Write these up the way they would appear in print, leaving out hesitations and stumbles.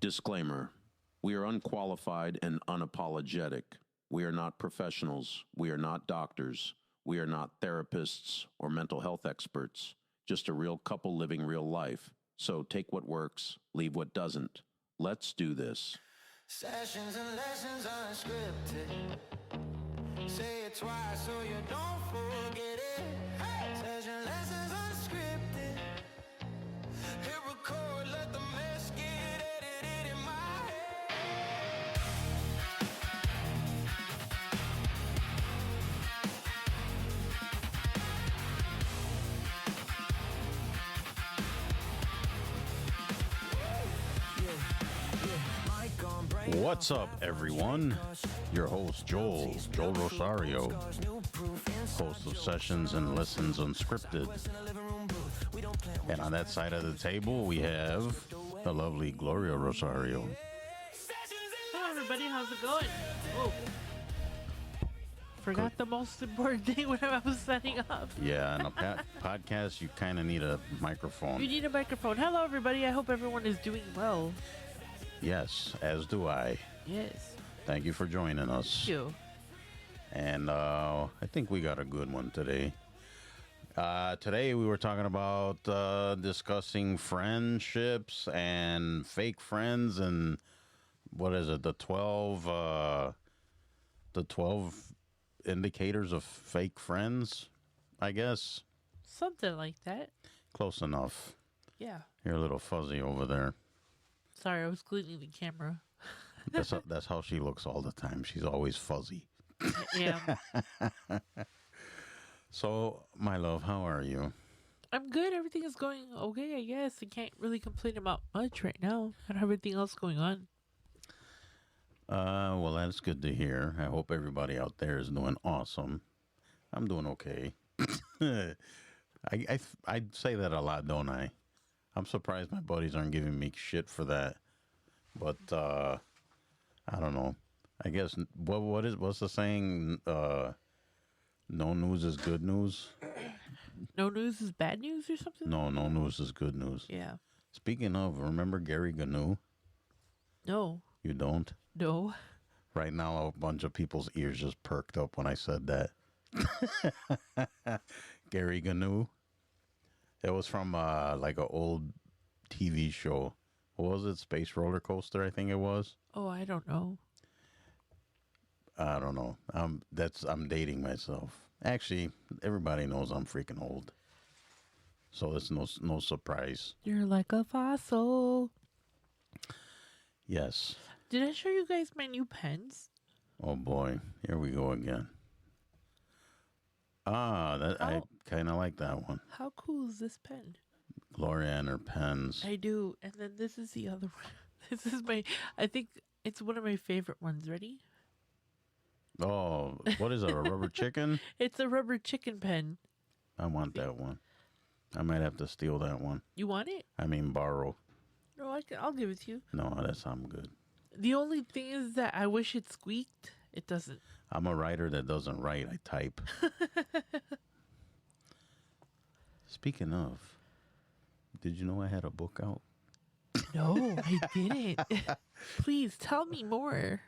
Disclaimer. We are unqualified and unapologetic. We are not professionals. We are not doctors. We are not therapists or mental health experts. Just a real couple living real life. So take what works, leave what doesn't. Let's do this. Sessions and lessons unscripted. Say it twice so you don't forget it. Hey! Session lessons unscripted. Hit record, let the mess get edited in my head. What's up, everyone? Your host, Joel Rosario, host of Sessions and Lessons Unscripted. And on that side of the table, we have the lovely Gloria Rosario. Hello, everybody. How's it going? Oh, forgot the most important thing when I was setting up. Yeah, on a podcast, you kind of need a microphone. You need a microphone. Hello, everybody. I hope everyone is doing well. Yes, as do I. Yes. Thank you for joining us. Thank you. And I think we got a good one today. Today we were talking about discussing friendships and fake friends and what is it? The 12 indicators of fake friends, I guess. Something like that. Close enough. Yeah. You're a little fuzzy over there. Sorry, I was cleaning the camera. That's how she looks all the time. She's always fuzzy. Yeah. So, my love, how are you? I'm good. Everything is going okay, I guess. I can't really complain about much right now. I don't have anything else going on. Well, that's good to hear. I hope everybody out there is doing awesome. I'm doing okay. I say that a lot, don't I? I'm surprised my buddies aren't giving me shit for that. But I don't know. I guess what's the saying? No news is good news. No news is bad news or something? No news is good news. Yeah. Speaking of, remember Gary Gnu? No. You don't? No. Right now, a bunch of people's ears just perked up when I said that. Gary Gnu. It was from like an old TV show. What was it? Space Roller Coaster, I think it was. Oh, I don't know. I don't know. I'm dating myself. Actually, everybody knows I'm freaking old. So it's no surprise. You're like a fossil. Yes. Did I show you guys my new pens? Oh boy, here we go again. I kind of like that one. How cool is this pen? Gloria and her pens. I do. And then this is the other one. This is I think it's one of my favorite ones. Ready? Oh, what is it, a rubber chicken? It's a rubber chicken pen. I want that one. I might have to steal that one. You want it? I mean, borrow. No, I'll give it to you. No, I'm good. The only thing is that I wish it squeaked. It doesn't. I'm a writer that doesn't write. I type. Speaking of, did you know I had a book out? No, I didn't. Please tell me more.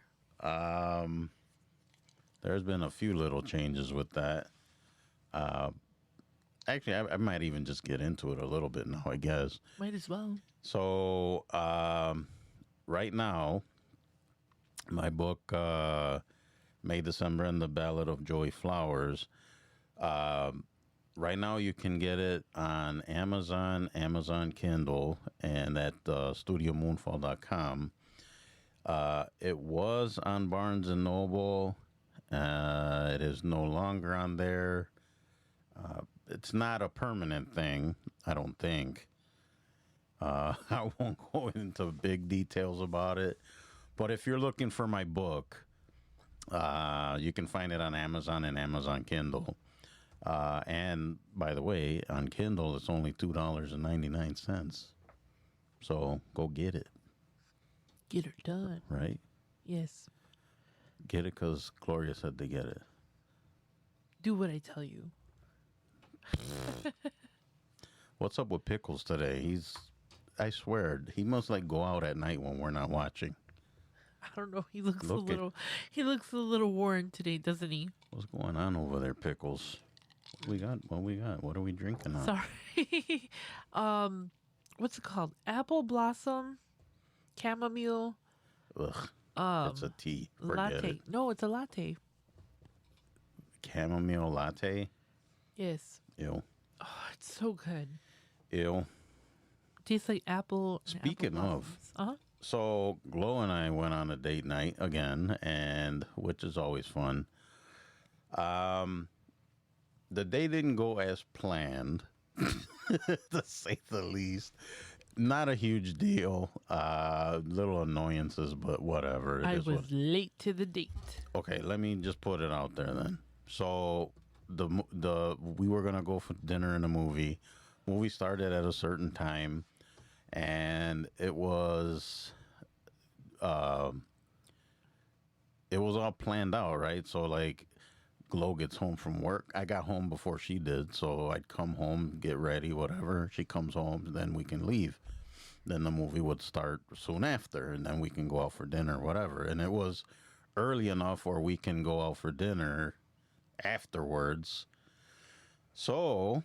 There's been a few little changes with that. Actually, I might even just get into it a little bit now, I guess. Might as well. So, right now, my book, May, December, and the Ballad of Joey Flowers, right now you can get it on Amazon Kindle, and at studiomoonfall.com. It was on Barnes & Noble. It is no longer on there. It's not a permanent thing, I don't think. I won't go into big details about it. But if you're looking for my book, you can find it on Amazon and Amazon Kindle. And by the way, on Kindle, it's only $2.99. So go get it. Get her done. Right? Yes. Get it because Gloria said to get it. Do what I tell you. What's up with Pickles today? I swear, he must like go out at night when we're not watching. I don't know. He looks Look a little. He looks a little worn today, doesn't he? What's going on over there, Pickles? What we got? What we got? What are we drinking now? Sorry. What's it called? Apple blossom, chamomile, Ugh. It's a tea. Forget latte. it. No, it's a latte. Chamomile latte. Yes. Ew. Oh, it's so good. Ew. Tastes like apple. and Speaking apple of, blossoms. so Glow and I went on a date night again, and which is always fun. The day didn't go as planned, to say the least. Not a huge deal. Little annoyances, but whatever. I was late to the date. Okay, let me just put it out there then. So we were gonna go for dinner and a movie. Movie started at a certain time, and it was all planned out, right? So like, Glow gets home from work. I got home before she did, so I'd come home, get ready, whatever. She comes home, then we can leave. Then the movie would start soon after, and then we can go out for dinner, whatever. And it was early enough where we can go out for dinner afterwards. So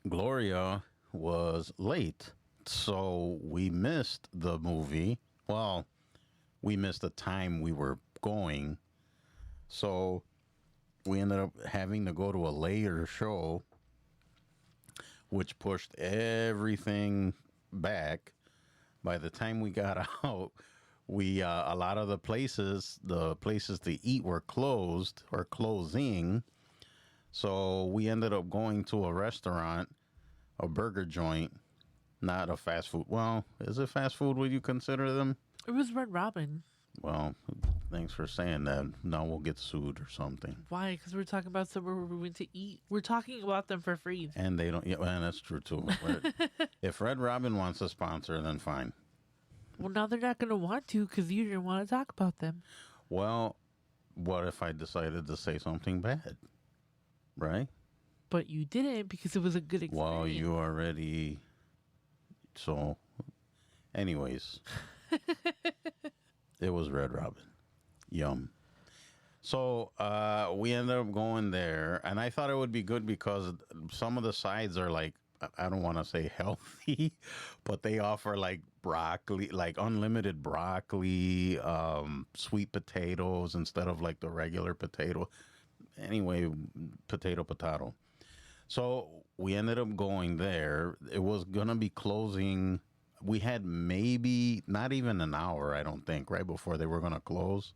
Gloria was late, so we missed the movie. Well, we missed the time we were going, so we ended up having to go to a later show, which pushed everything back. By the time we got out, we a lot of the places to eat were closed or closing. So we ended up going to a restaurant, a burger joint, not a fast food. Well, is it fast food? Would you consider them? It was Red Robin. Well, thanks for saying that. Now we'll get sued or something. Why? Because we're talking about somewhere where we went to eat. We're talking about them for free. And they don't. Yeah, well, that's true too. If Red Robin wants a sponsor, then fine. Well, now they're not going to want to because you didn't want to talk about them. Well, what if I decided to say something bad? Right? But you didn't because it was a good experience. Well, you already. So, anyways, it was Red Robin. Yum. So we ended up going there, and I thought it would be good because some of the sides are like, I don't want to say healthy, but they offer like broccoli, like unlimited broccoli, sweet potatoes instead of like the regular potato. Anyway, potato. So we ended up going there. It was going to be closing. We had maybe not even an hour, I don't think, right before they were going to close.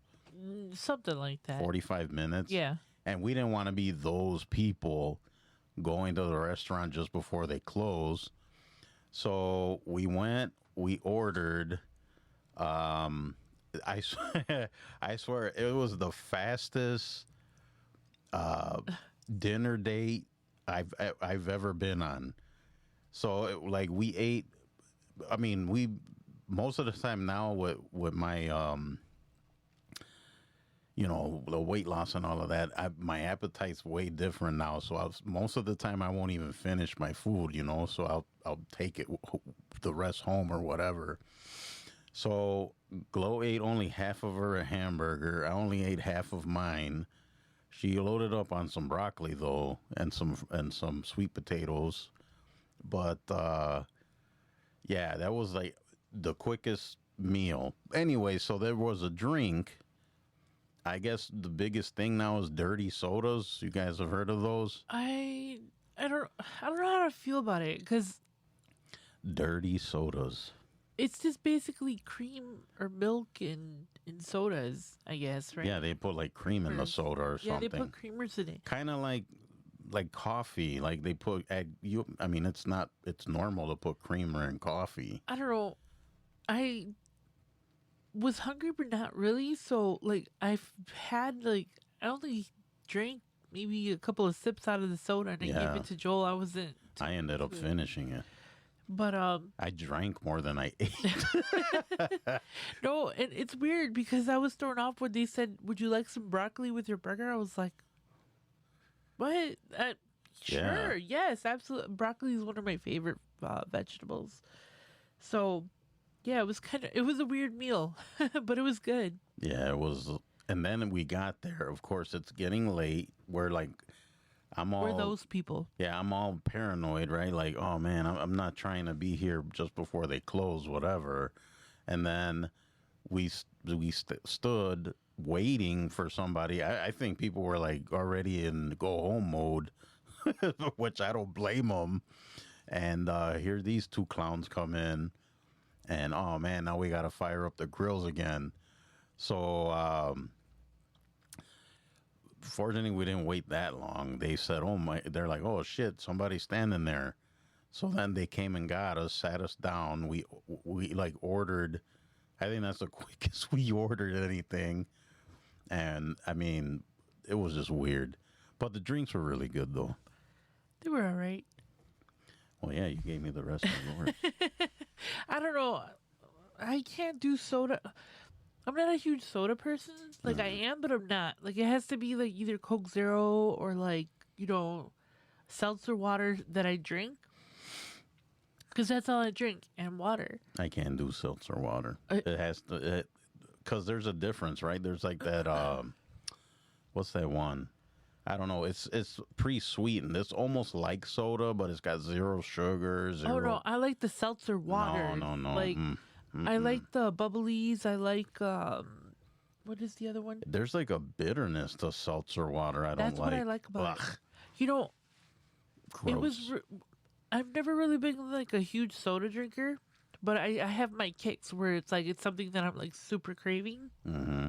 Something like that. 45 minutes. Yeah. And we didn't want to be those people going to the restaurant just before they close. So we went, we ordered, I swear it was the fastest dinner date I've ever been on. So we ate, I mean, we most of the time now with my the weight loss and all of that, my appetite's way different now. So most of the time I won't even finish my food, so I'll take it the rest home or whatever. So Glow ate only half of her hamburger. I only ate half of mine. She loaded up on some broccoli though, and some sweet potatoes. But yeah, that was like the quickest meal. Anyway, so there was a drink. I guess the biggest thing now is dirty sodas. You guys have heard of those? I don't know how to feel about it because dirty sodas. It's just basically cream or milk in sodas, I guess, right? Yeah, they put like cream in the soda or something. Yeah, they put creamers in it. Kind of like coffee. Like they put I mean, it's normal to put creamer in coffee. I don't know. I was hungry, but not really. So I've had I only drank maybe a couple of sips out of the soda, and I gave it to Joel. I ended up finishing it. But I drank more than I ate. No, and it's weird because I was thrown off when they said, "Would you like some broccoli with your burger?" I was like, "What? Sure, yes, absolutely." Broccoli is one of my favorite vegetables. So, yeah, it was a weird meal, but it was good. Yeah, it was. And then we got there. Of course, it's getting late. We're like, We're those people. yeah, I'm all paranoid, right? Like, oh man, I'm not trying to be here just before they close, whatever. And then stood waiting for somebody. I think people were like already in go home mode, which I don't blame them. And here these two clowns come in, and oh man, now we got to fire up the grills again. So fortunately, we didn't wait that long. They said, "Oh my!" They're like, "Oh shit, somebody's standing there." So then they came and got us, sat us down. We like ordered. I think that's the quickest we ordered anything. And I mean, it was just weird. But the drinks were really good, though. They were all right. Well, yeah, you gave me the rest of yours. I don't know. I can't do soda. I'm not a huge soda person. Like, I am, but I'm not. Like, it has to be, like, either Coke Zero or, like, seltzer water that I drink. Because that's all I drink, and water. I can't do seltzer water. It has to, because there's a difference, right? There's like that, what's that one? I don't know. It's pre-sweetened. It's almost like soda, but it's got zero sugar. Zero. Oh, no. I like the seltzer water. No. Like, I like the bubblies. I like, what is the other one? There's like a bitterness to seltzer water I don't That's like. what I like about Ugh. it. Gross. It was... I've never really been like a huge soda drinker, but I have my kicks where it's something that I'm like super craving. Mm-hmm.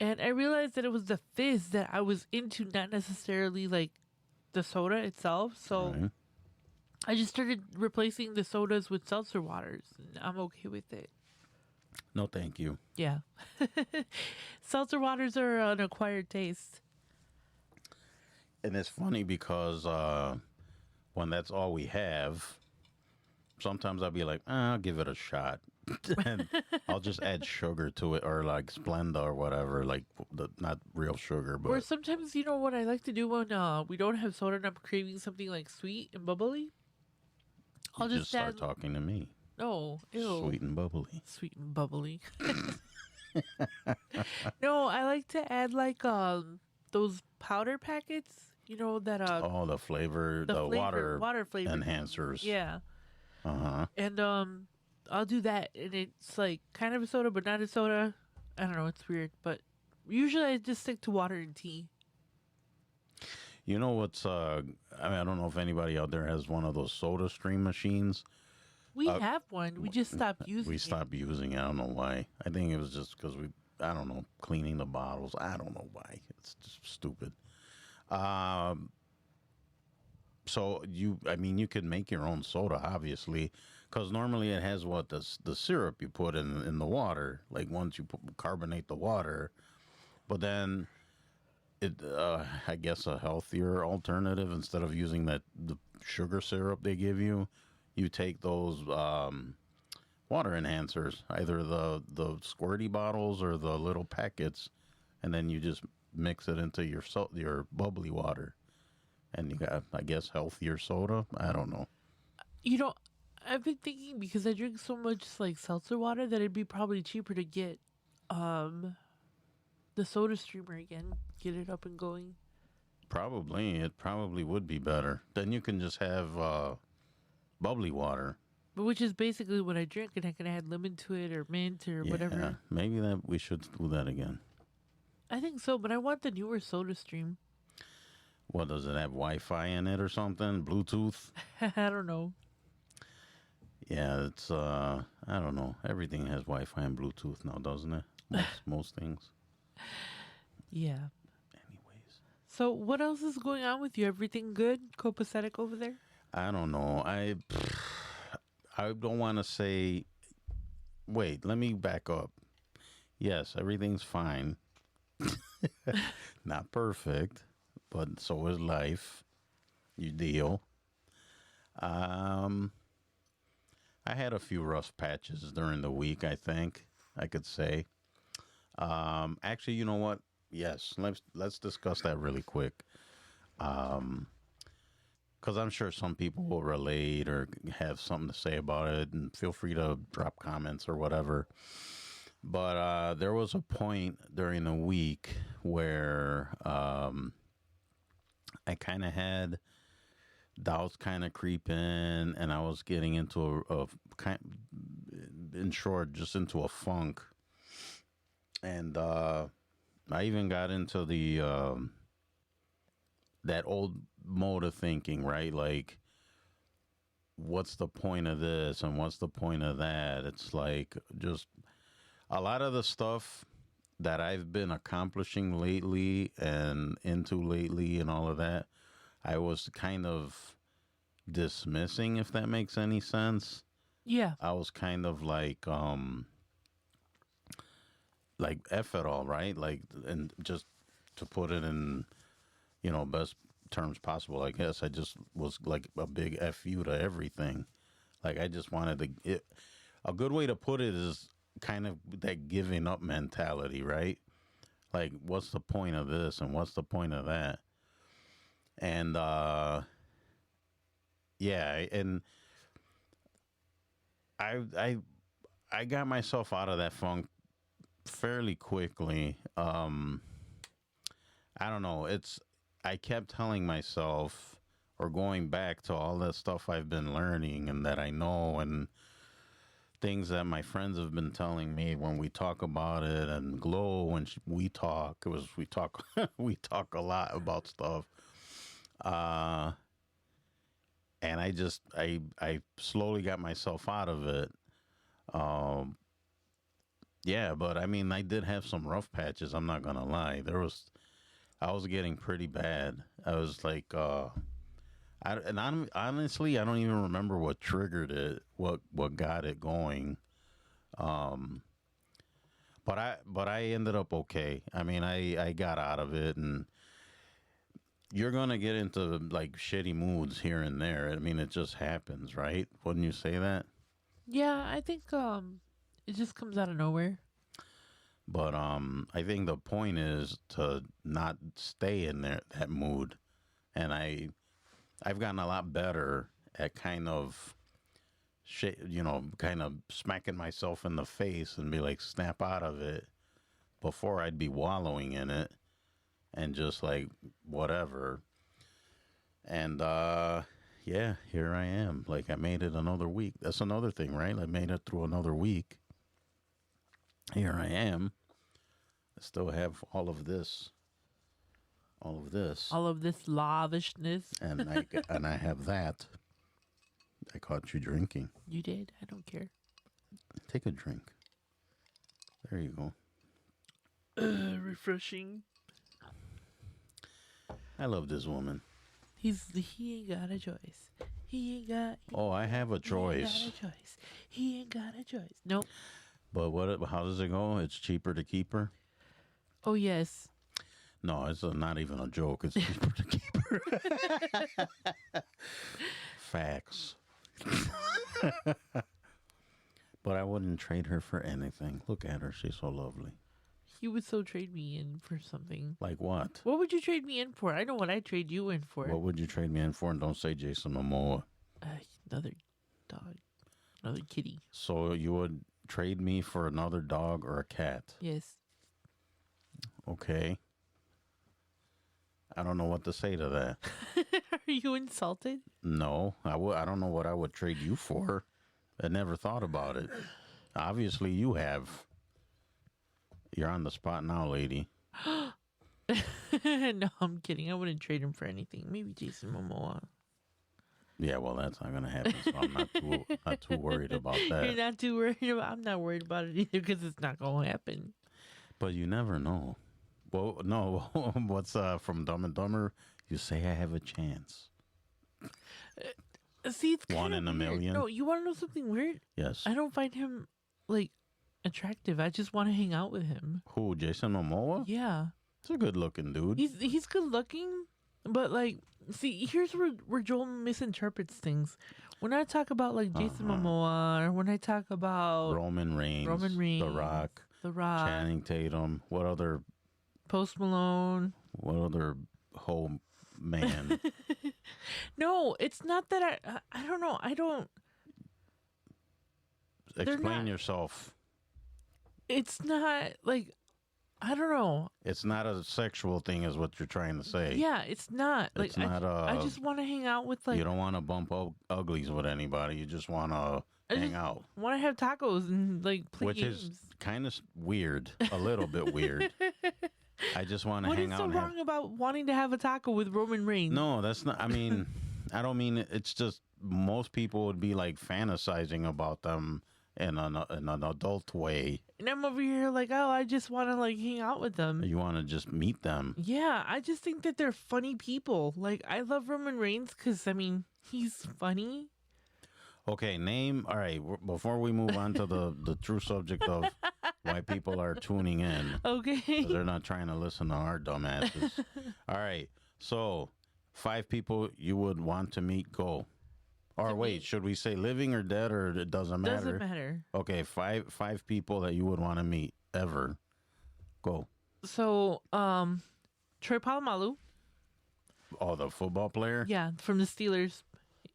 And I realized that it was the fizz that I was into, not necessarily like the soda itself. So Right. I just started replacing the sodas with seltzer waters. And I'm okay with it. No, thank you. Yeah. Seltzer waters are an acquired taste. And it's funny because when that's all we have, sometimes I'll be like, I'll give it a shot. And I'll just add sugar to it, or like Splenda or whatever, like not real sugar. But Or sometimes, what I like to do when we don't have soda and I'm craving something like sweet and bubbly, I'll you just start talking to me. No, ew. Sweet and bubbly. Sweet and bubbly. No, I like to add like those powder packets. That Oh, the flavor, the water flavor enhancers. Yeah. Uh-huh. And I'll do that, and it's like kind of a soda, but not a soda. I don't know. It's weird, but usually I just stick to water and tea. You know what's? I mean, I don't know if anybody out there has one of those Soda Stream machines. We have one. We just stopped using it. We stopped using it. I don't know why. I think it was just because I don't know, cleaning the bottles. I don't know why. It's just stupid. So you could make your own soda, obviously, because normally it has the syrup you put in the water. Like once you carbonate the water, but then it, I guess a healthier alternative, instead of using the sugar syrup they give you, you take those water enhancers, either the squirty bottles or the little packets, and then you just mix it into your bubbly water, and you got, I guess, healthier soda. I don't know. I've been thinking, because I drink so much like seltzer water, that it'd be probably cheaper to get the Soda Streamer again, get it up and going. Probably, it probably would be better. Then you can just have bubbly water. But which is basically what I drink, and I can add lemon to it or mint or whatever. Maybe we should do that again. I think so, but I want the newer Soda Stream. What, does it have Wi-Fi in it or something? Bluetooth? I don't know. Yeah, it's I don't know. Everything has Wi-Fi and Bluetooth now, doesn't it? Most things. Yeah. Anyways. So what else is going on with you? Everything good? Copacetic over there? I don't know. I don't want to say. Wait, let me back up. Yes, everything's fine. Not perfect, but so is life. You deal. I had a few rough patches during the week, I think I could say. Actually, you know what? Yes, let's discuss that really quick. because I'm sure some people will relate or have something to say about it, and feel free to drop comments or whatever. But there was a point during the week where I kind of had doubts kind of creep in, and I was getting into a kind, in short, just into a funk. And I even got into the that old mode of thinking, right? Like, what's the point of this and what's the point of that? It's like just a lot of the stuff that I've been accomplishing lately and into lately and all of that, I was kind of dismissing, if that makes any sense. Yeah. I was kind of like F it all, right? Like, and just to put it in, best terms possible, I guess, I just was like a big F you to everything. Like, I just wanted to, a good way to put it is kind of that giving up mentality, right? Like, what's the point of this and what's the point of that? And, yeah, and I got myself out of that funk fairly quickly. I don't know. I kept telling myself, or going back to all that stuff I've been learning and that I know, and things that my friends have been telling me when we talk about it, and Glow when we talk. We talk we talk a lot about stuff. And I slowly got myself out of it. Yeah, but I mean, I did have some rough patches. I'm not gonna lie. I was getting pretty bad. I was like, honestly, I don't even remember what triggered it, what got it going. But I ended up okay. I mean, I got out of it, and you're gonna get into like shitty moods here and there. I mean, it just happens, right? Wouldn't you say that? Yeah, I think it just comes out of nowhere. But I think the point is to not stay in that mood, and I've gotten a lot better at kind of kind of smacking myself in the face and be like, snap out of it. Before, I'd be wallowing in it and just like whatever. And yeah, here I am. Like, I made it another week. That's another thing, right? I made it through another week. Here I am. I still have all of this. All of this lavishness. And I have that. I caught you drinking. You did? I don't care. Take a drink. There you go. Refreshing. I love this woman. He ain't got a choice. I have a choice. He ain't got a choice. Nope. But how does it go? It's cheaper to keep her? Oh, yes. No, it's not even a joke. It's cheaper to keep her. Facts. But I wouldn't trade her for anything. Look at her. She's so lovely. You would so trade me in for something. Like what? What would you trade me in for? I know what I'd trade you in for. What would you trade me in for? And don't say Jason Momoa. Another dog. Another kitty. So you would trade me for another dog or a cat? Yes. Okay. I don't know what to say to that. Are you insulted? No, I don't know what I would trade you for. I never thought about it. Obviously, you have. You're on the spot now, lady. No, I'm kidding. I wouldn't trade him for anything. Maybe Jason Momoa. Yeah, well, that's not going to happen, so I'm not too worried about that. You're not too worried about I'm not worried about it either because it's not going to happen. But you never know. Well, no, what's from Dumb and Dumber? You say I have a chance. See, it's one in a million. No, you want to know something weird? Yes. I don't find him, like, attractive. I just want to hang out with him. Who, Jason Momoa? Yeah. He's a good-looking dude. He's good-looking, but, like, see, here's where Joel misinterprets things. When I talk about, like, Jason Momoa, or when I talk about Roman Reigns, The Rock, Channing Tatum, what other... Post Malone. What other whole man? No, it's not that I don't know. I don't. Explain not- yourself. It's not like I don't know. It's not a sexual thing, is what you're trying to say. Yeah, it's not. Like It's not I just want to hang out with like. You don't want to bump uglies with anybody. You just want to hang out. Want to have tacos and like play Which games. is kind of weird, a little bit weird. I just want to What hang is out so and wrong about wanting to have a taco with Roman Reigns? No, that's not. I mean, I don't mean it's just most people would be like fantasizing about them in an adult way. And I'm over here like, oh, I just want to like hang out with them. You want to just meet them. Yeah, I just think that they're funny people. Like, I love Roman Reigns because, I mean, he's funny. Okay, name. All right, before we move on to the true subject of why people are tuning in. Okay. 'Cause they're not trying to listen to our dumbasses. All right, so 5 people you would want to meet, go. Or wait, should we say living or dead, or it doesn't matter? Doesn't matter. Okay, five people that you would want to meet ever. Go. So, Troy Polamalu. Oh, the football player? Yeah, from the Steelers.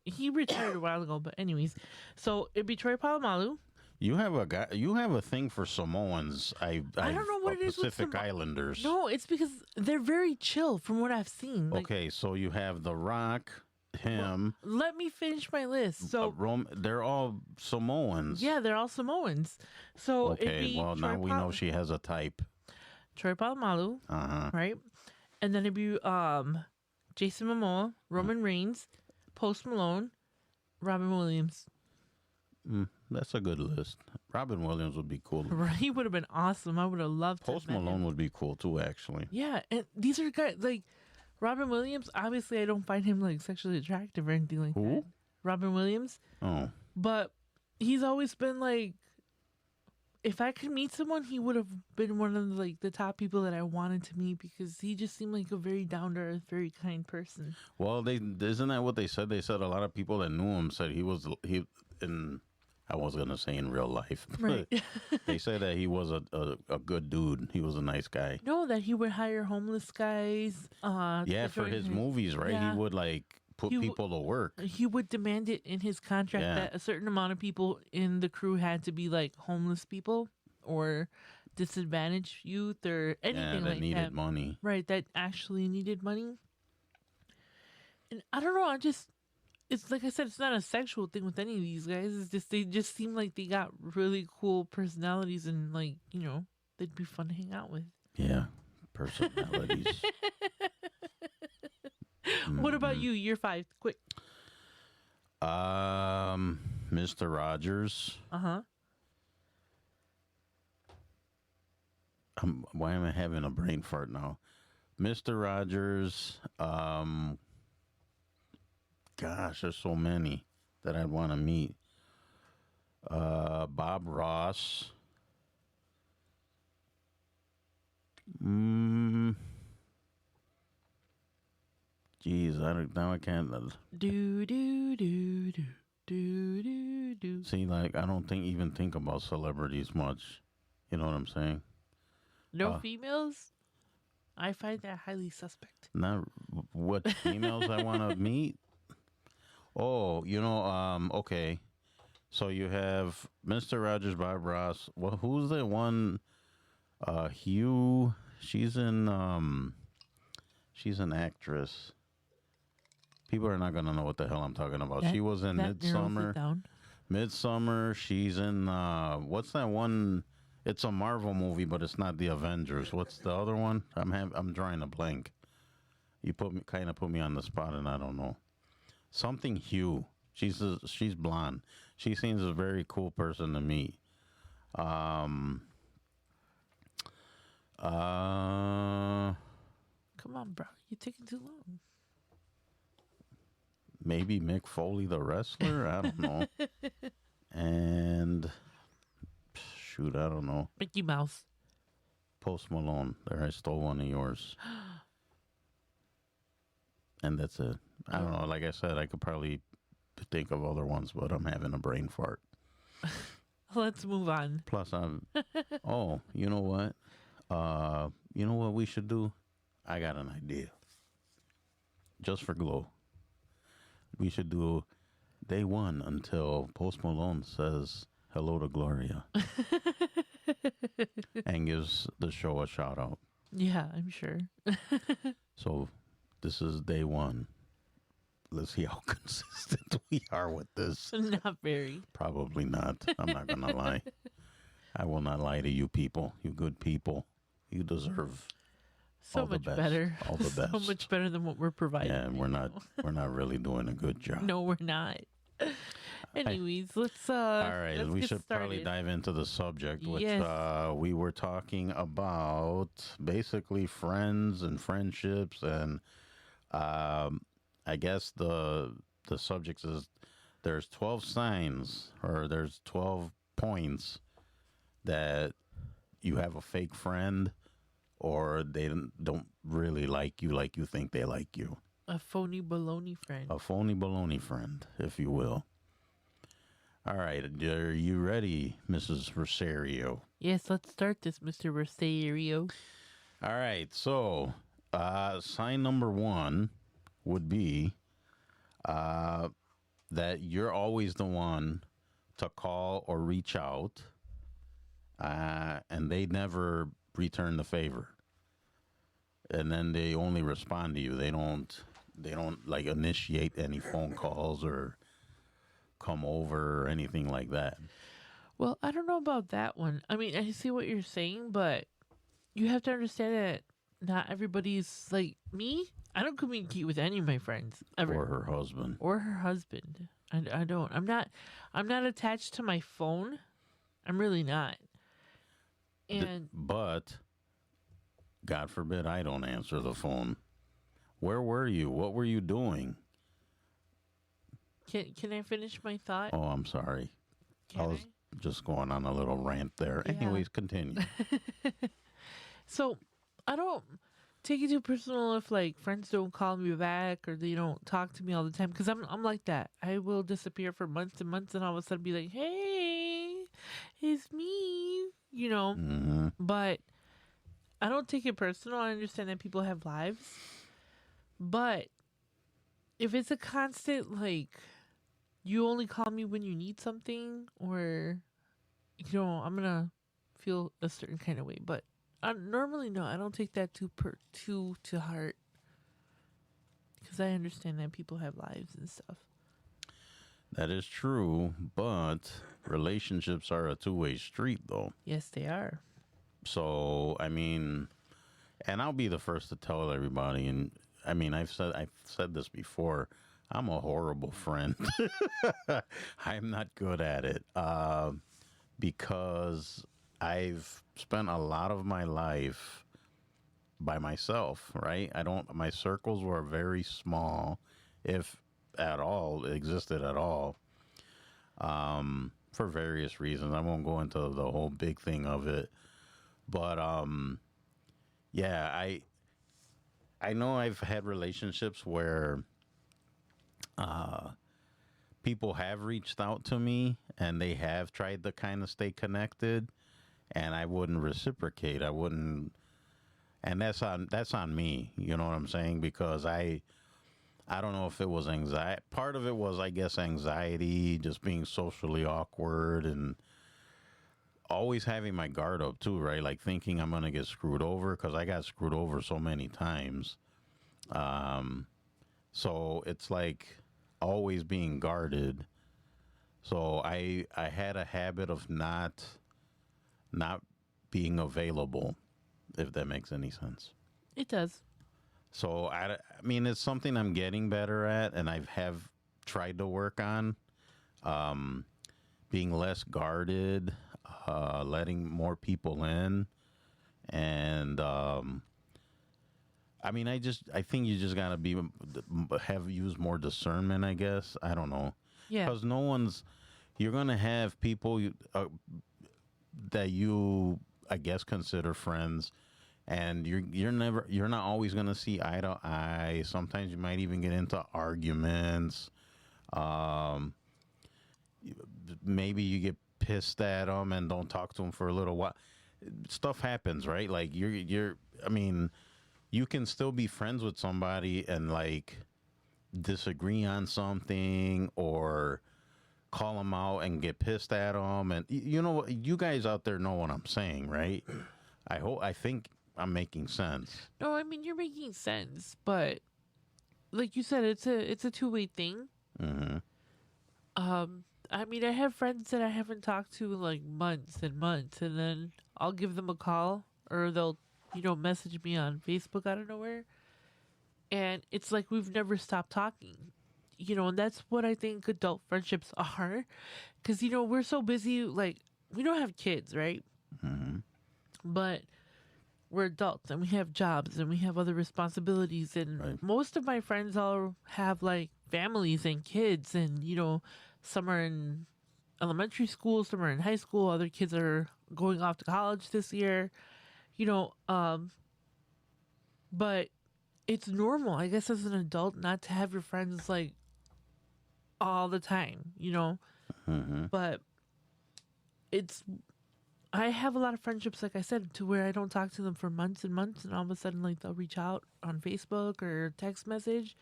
He retired a while ago, but anyways. So, it'd be Troy Polamalu. You have a thing for Samoans. I don't know what it is with Pacific Islanders. No, it's because they're very chill from what I've seen. Like, Okay, so you have The Rock, him. let me finish my list. So, They're all Samoans. yeah, they're all Samoans. So, it'd Okay, be well, now Troy we know she has a type. Troy Polamalu, Uh-huh. right? And then it'd be Jason Momoa, Roman Reigns, Post Malone, Robin Williams. That's a good list. Robin Williams would be cool. Right? He would have been awesome. I would have loved to Post have met Malone him. would be cool too, actually. Yeah, and these are guys like Robin Williams. Obviously, I don't find him like sexually attractive or anything like Who? that. Robin Williams, Oh, but he's always been like, if I could meet someone, he would have been one of like the top people that I wanted to meet because he just seemed like a very down to earth, very kind person. well, isn't that what they said? They said a lot of people that knew him said he in. I was gonna say in real life, but Right. they say that he was a good dude. He was a nice guy. No, that he would hire homeless guys. Yeah, to for join his movies, right? Yeah. He would like put He w- people to work. He would demand it in his contract Yeah. that a certain amount of people in the crew had to be like homeless people or disadvantaged youth or anything Yeah, that like needed that. money. Right, that actually needed money. And I don't know, it's like I said, it's not a sexual thing with any of these guys. It's just they just seem like they got really cool personalities and like, they'd be fun to hang out with. Yeah, personalities. What about you? Year 5, quick. Mr. Rogers. Uh-huh. Why am I having a brain fart now? Mr. Rogers. Gosh, there's so many that I'd want to meet. Bob Ross. Geez, I can't. Do do do do do do do. See, like, I don't even think about celebrities much. You know what I'm saying? No females? I find that highly suspect. Not what females I want to meet. Oh, okay. So you have Mr. Rogers, Bob Ross. Well, who's the one? Hugh. She's an actress. People are not gonna know what the hell I'm talking about. She was in That narrows it Midsummer. down. Midsummer. She's in what's that one? It's a Marvel movie, but it's not the Avengers. What's the other one? I'm drawing a blank. You put me on the spot, and I don't know. Something Hugh. She's blonde. She seems a very cool person to meet. Come on, bro. You're taking too long. Maybe Mick Foley, the wrestler. I don't know. And shoot, I don't know. Mickey Mouse. Post Malone. There, I stole one of yours. And that's it. I don't know. Like I said, I could probably think of other ones, but I'm having a brain fart. Let's move on. Plus, oh, you know what? You know what we should do? I got an idea. Just for glow. we should do day one until Post Malone says hello to Gloria and gives the show a shout out. Yeah, I'm sure. So this is day one. Let's see how consistent we are with this. Not very. Probably not. I'm not going to lie. I will not lie to you people. You good people. You deserve So all the much best. better. All the best. So much better than what we're providing. Yeah, and we're not really doing a good job. No, we're not. Anyways, let's All right, let's we get should probably started. dive into the subject, which Yes. we were talking about basically friends and friendships, and I guess the subject is there's 12 signs or there's 12 points that you have a fake friend or they don't really like you think they like you. A phony baloney friend. A phony baloney friend, if you will. All right, are you ready, Mrs. Rosario? Yes, let's start this, Mr. Rosario. All right, so sign number one would be that you're always the one to call or reach out, and they never return the favor. And then they only respond to you. They don't like initiate any phone calls or come over or anything like that. Well, I don't know about that one. I mean, I see what you're saying, but you have to understand that not everybody's like me. I don't communicate with any of my friends ever. Or her husband. Or her husband. I don't. I'm not attached to my phone. I'm really not. And But God forbid I don't answer the phone. Where were you? What were you doing? can I finish my thought? Oh, I'm sorry. Can I was just going on a little rant there. Yeah. Anyways, continue. So I don't take it too personal if like friends don't call me back or they don't talk to me all the time, because I'm like that. I will disappear for months and months and all of a sudden be like, hey, it's me, Hmm. But I don't take it personal. I understand that people have lives, but if it's a constant like you only call me when you need something, or I'm gonna feel a certain kind of way. But normally, no, I don't take that too to heart, because I understand that people have lives and stuff. That is true, but relationships are a two-way street, though. Yes, they are. So, I mean, and I'll be the first to tell everybody, and I mean, I've said this before. I'm a horrible friend. I'm not good at it because I've spent a lot of my life by myself, right? My circles were very small, if at all, existed at all, for various reasons. I won't go into the whole big thing of it. But, yeah, I know I've had relationships where people have reached out to me and they have tried to kind of stay connected, and I wouldn't reciprocate. I wouldn't, and that's on me. You know what I'm saying? Because I don't know if it was anxiety. Part of it was, I guess, anxiety, just being socially awkward and always having my guard up too, right? Like thinking I'm going to get screwed over, because I got screwed over so many times. So it's like always being guarded. So I had a habit of not being available, if that makes any sense. It does. So I mean, it's something I'm getting better at, and I have tried to work on, being less guarded, letting more people in, and I mean, I think you just gotta use more discernment, I guess. I don't know. Yeah. Because you're gonna have people that you, I guess, consider friends, and you're not always gonna see eye to eye. Sometimes you might even get into arguments. Maybe you get pissed at them and don't talk to them for a little while. Stuff happens, right? Like I mean, you can still be friends with somebody and like disagree on something or call them out and get pissed at them. And you know, you guys out there know what I'm saying, right? I think I'm making sense. No, I mean you're making sense, but like you said, it's a two-way thing. Mm-hmm. I mean, I have friends that I haven't talked to in like months and months, and then I'll give them a call or they'll, message me on Facebook out of nowhere. And it's like we've never stopped talking, and that's what I think adult friendships are. Because, we're so busy, like, we don't have kids, right? Mm-hmm. But we're adults and we have jobs and we have other responsibilities. And Right. most of my friends all have like families and kids, and, some are in elementary school, some are in high school, other kids are going off to college this year, but it's normal, I guess, as an adult not to have your friends like all the time, Mm-hmm. but I have a lot of friendships, like I said, to where I don't talk to them for months and months, and all of a sudden, like, they'll reach out on Facebook or text message.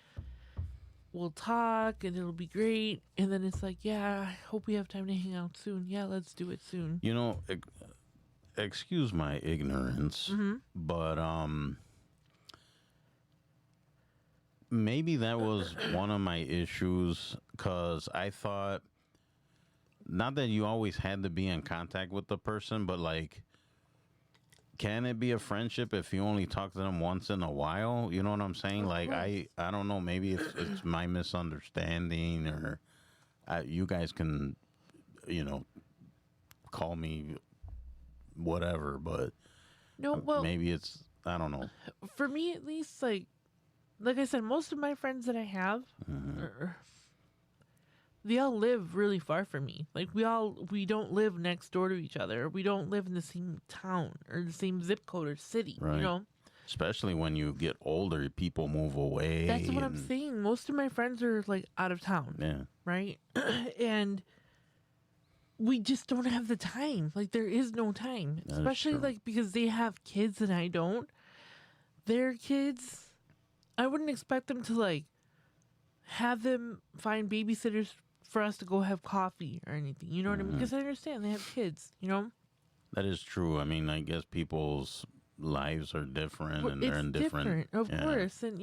We'll talk, and it'll be great. And then it's like, yeah, I hope we have time to hang out soon. Yeah, let's do it soon. Excuse my ignorance, but maybe that was one of my issues, because I thought, not that you always had to be in contact with the person, but like, can it be a friendship if you only talk to them once in a while? You know what I'm saying? Of Like, course. I don't know, maybe it's my misunderstanding, or you guys can, call me whatever, but No, well, maybe it's, I don't know. for me at least, like I said, most of my friends that I have, they all live really far from me. Like we don't live next door to each other. We don't live in the same town or the same zip code or city. Right. Especially when you get older, people move away. That's what I'm saying. Most of my friends are like out of town. Yeah. Right. And we just don't have the time. Like there is no time, That is especially true. like because they have kids and I don't. Their kids, I wouldn't expect them to like have them find babysitters for us to go have coffee or anything. You know what I mean? Because I understand they have kids, That is true. I mean, I guess people's lives are different, Well, and they're it's in different. of yeah. course. And,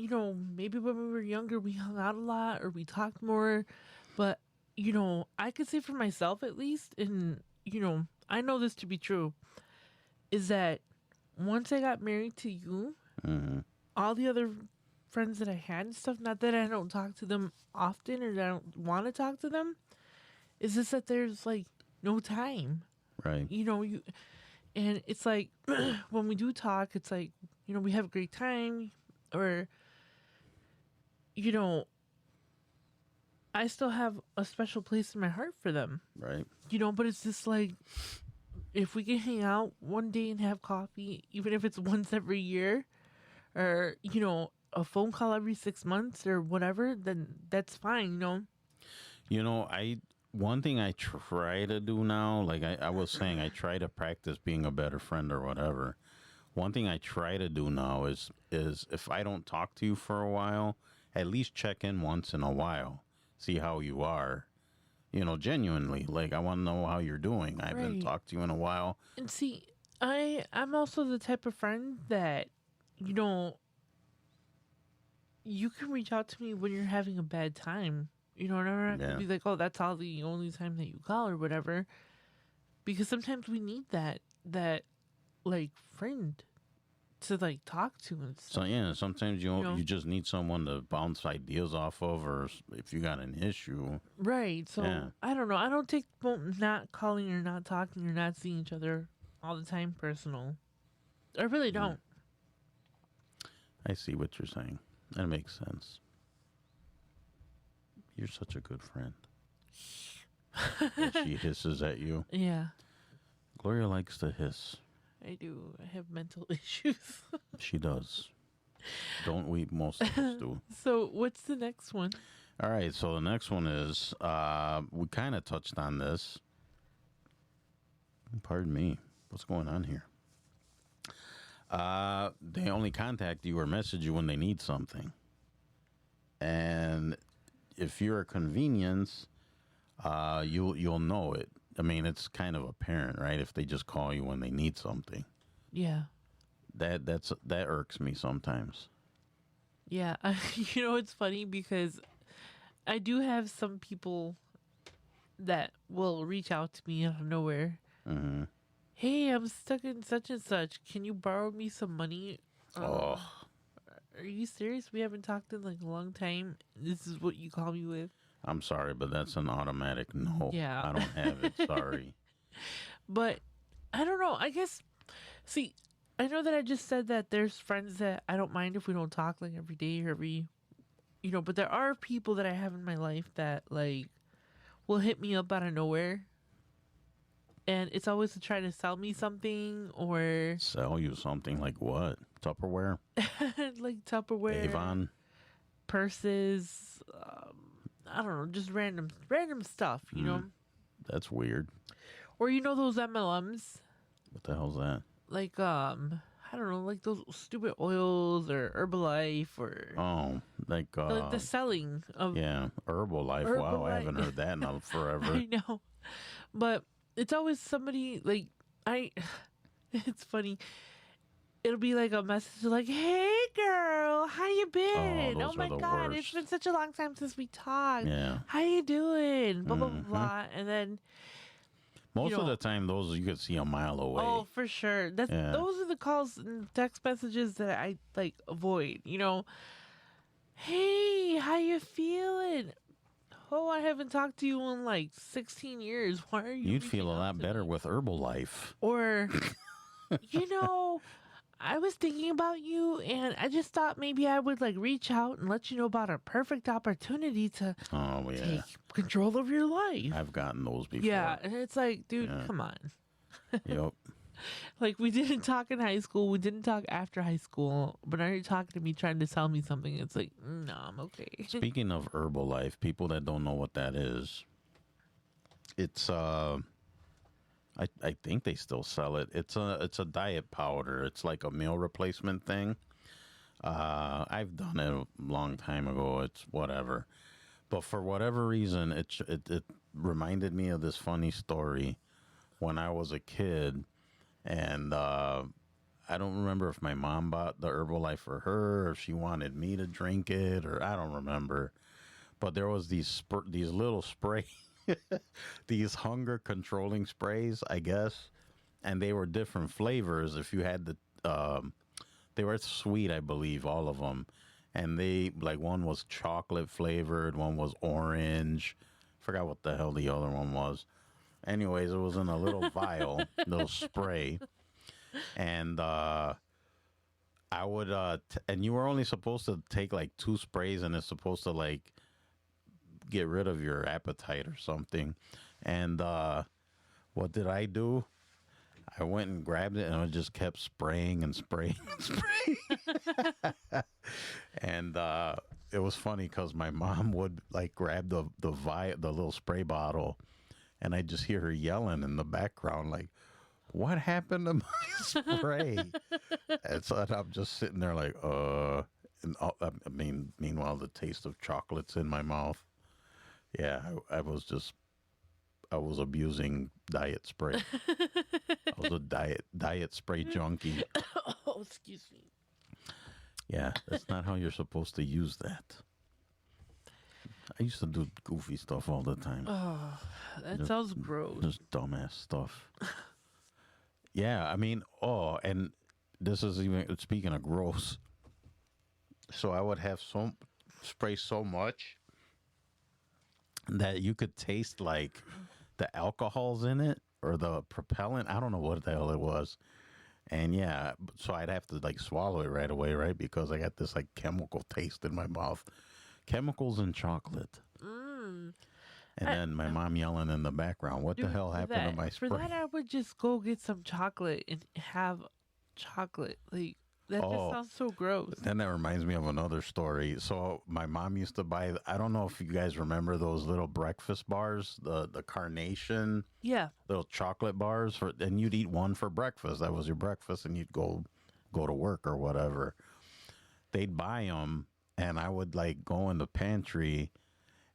maybe when we were younger, we hung out a lot or we talked more. But, I could say for myself at least, and, I know this to be true, is that once I got married to you, Mm-hmm. all the other friends that I had and stuff, not that I don't talk to them often or that I don't want to talk to them, is just that there's like no time. Right. And it's like when we do talk, it's like, we have a great time, or, I still have a special place in my heart for them, Right. but it's just like, if we can hang out one day and have coffee, even if it's once every year, or, a phone call every 6 months or whatever, then that's fine, One thing I try to do now, like I was saying, I try to practice being a better friend or whatever. One thing I try to do now is if I don't talk to you for a while, at least check in once in a while, see how you are. Genuinely, like I want to know how you're doing. I haven't Right. talked to you in a while. And see, I'm also the type of friend that, you can reach out to me when you're having a bad time. And I'm not Yeah. gonna be like, oh, that's all the only time that you call or whatever. Because sometimes we need that like friend to like talk to and So stuff. sometimes You know? you just need someone to bounce ideas off of, or if you got an issue. Right. So Yeah. I don't know. I don't take not calling or not talking or not seeing each other all the time personal. I really don't. I see what you're saying. That makes sense. You're such a good friend. As she hisses at you. Yeah, Gloria likes to hiss. I do. I have mental issues. She does. Don't we? Most of us do. So what's the next one? All right. So the next one is, we kind of touched on this. Pardon me. What's going on here? They only contact you or message you when they need something. and if you're a convenience, you'll know it. I mean, it's kind of apparent, right? If they just call you when they need something, Yeah. that irks me sometimes. Yeah. It's funny because I do have some people that will reach out to me out of nowhere. Mm-hmm. Hey, I'm stuck in such and such. Can you borrow me some money? Oh, Are you serious? We haven't talked in like a long time. This is what you call me with? I'm sorry, but that's an automatic no. Yeah. I don't have it. Sorry. But I don't know. I guess, see, I know that I just said that there's friends that I don't mind if we don't talk like every day or but there are people that I have in my life that like will hit me up out of nowhere. And it's always to try to sell me something or Sell you something like what? Tupperware? like Tupperware, Avon? purses, I don't know, just random stuff, That's weird. Or those MLMs, What the hell's that? like I don't know, like those stupid oils or Herbalife or Oh, like the selling of yeah, Herbalife. Wow, I haven't heard that in forever. I know, but it's always somebody like It's funny. It'll be like a message like, "Hey, girl, how you been? those Oh my are the God, worst. it's been such a long time since we talked. Yeah. How you doing? Blah blah blah." And then Most of the time, those you could see a mile away. oh, for sure. Those are the calls and text messages that I like avoid. Hey, how you feeling? Oh, I haven't talked to you in like 16 years. Why are you? You'd feel a reaching out lot to better me? with Herbalife. Or, I was thinking about you, and I just thought maybe I would like reach out and let you know about a perfect opportunity to Oh yeah, take control of your life. I've gotten those before. Yeah, and it's like, dude, come on. Yep. Like, we didn't talk in high school. We didn't talk after high school. But now you're talking to me trying to sell me something. It's like, no, I'm okay. Speaking of Herbalife, people that don't know what that is, it's I think they still sell it. It's a diet powder. It's like a meal replacement thing. I've done it a long time ago. It's whatever. But for whatever reason, it reminded me of this funny story when I was a kid. And I don't remember if my mom bought the Herbalife for her or if she wanted me to drink it, or I don't remember. But there was these little spray, these hunger controlling sprays, I guess. And they were different flavors. If you had they were sweet, I believe, all of them. And one was chocolate flavored, one was orange. Forgot what the hell the other one was. Anyways, it was in a little vial, little spray. And I would, and you were only supposed to take like 2 sprays, and it's supposed to like get rid of your appetite or something. And what did I do? I went and grabbed it, and I just kept spraying and spraying and spraying. And it was funny because my mom would like grab the little spray bottle, and I just hear her yelling in the background, like, "What happened to my spray?" And so I'm just sitting there like, And I mean, meanwhile, the taste of chocolate's in my mouth. Yeah, I was abusing diet spray. I was a diet spray junkie. Oh, excuse me. Yeah, that's not how you're supposed to use that. I used to do goofy stuff all the time. Oh, that sounds gross. Just dumbass stuff. Yeah, I mean, and this is even speaking of gross. So I would have spray so much that you could taste like the alcohols in it or the propellant. I don't know what the hell it was. And yeah, so I'd have to like swallow it right away, right? Because I got this like chemical taste in my mouth. Chemicals and chocolate. And then my mom yelling in the background, "What the hell happened to my spray?" For that, I would just go get some chocolate and have chocolate. Like, that just sounds so gross. Then that reminds me of another story. So my mom used to buy, I don't know if you guys remember those little breakfast bars, the Carnation, Yeah. little chocolate bars, and you'd eat one for breakfast. That was your breakfast, and you'd go to work or whatever. They'd buy them and I would like go in the pantry,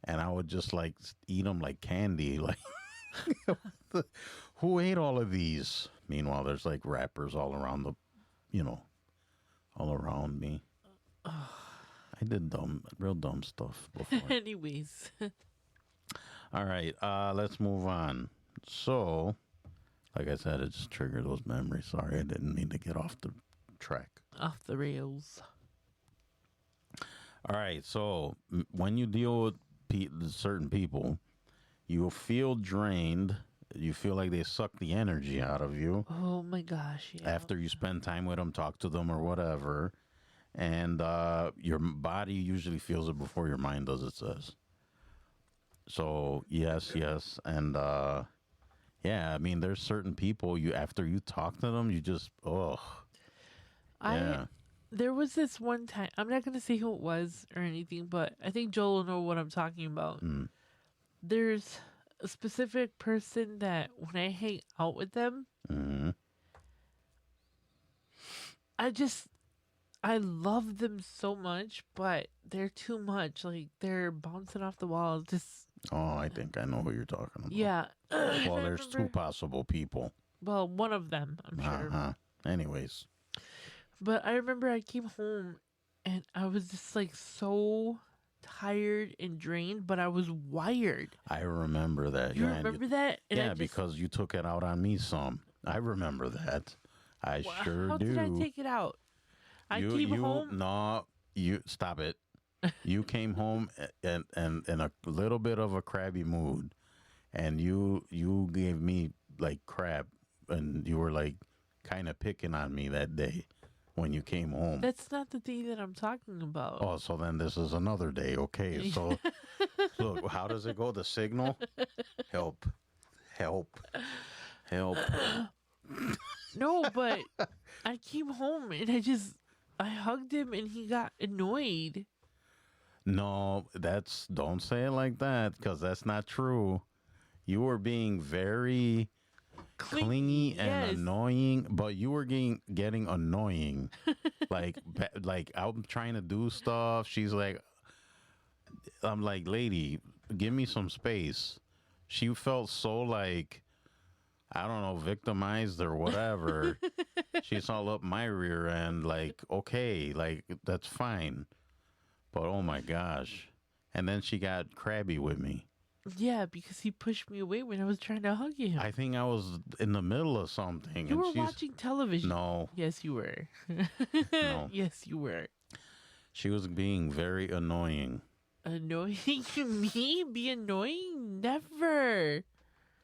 and I would just like eat them like candy. Like, who ate all of these? Meanwhile, there's like wrappers all around all around me. I did real dumb stuff before. Anyways. All right, let's move on. So, like I said, it just triggered those memories. Sorry, I didn't mean to get off the track. Off the rails. All right, so when you deal with certain people, you feel drained. You feel like they suck the energy out of you. Oh my gosh! Yeah. After you spend time with them, talk to them or whatever, and your body usually feels it before your mind does, it says. So yes, and yeah, I mean, there's certain people after you talk to them, you just yeah. There was this one time. I'm not gonna say who it was or anything, but I think Joel will know what I'm talking about. There's a specific person that when I hang out with them, I love them so much, but they're too much. Like, they're bouncing off the walls. I think I know who you're talking about. Yeah. Well, there's two possible people. Well, one of them, I'm sure. Anyways. But I remember I came home and I was just like so tired and drained, but I was wired. I remember that. You remember that? And yeah, because you took it out on me some. I remember that. I sure how do. How did I take it out? I came home. No, you stop it. You came home and in a little bit of a crabby mood, and you gave me like crap, and you were like kind of picking on me that day when you came home. That's not the thing that I'm talking about. Oh, so then this is another day. Okay, so look, how does it go? The signal? Help. No, but I came home and I hugged him and he got annoyed. No, don't say it like that, because that's not true. You were being very clingy and annoying, but you were getting annoying. like I'm trying to do stuff. She's like, I'm like, lady, give me some space. She felt so like, I don't know, victimized or whatever. She's all up my rear end, like, okay, like, that's fine. But oh my gosh. And then she got crabby with me. Yeah, because he pushed me away when I was trying to hug him. I think I was in the middle of something. You were watching television. No. Yes, you were. No. Yes, you were. She was being very annoying. Annoying me? Be annoying? Never.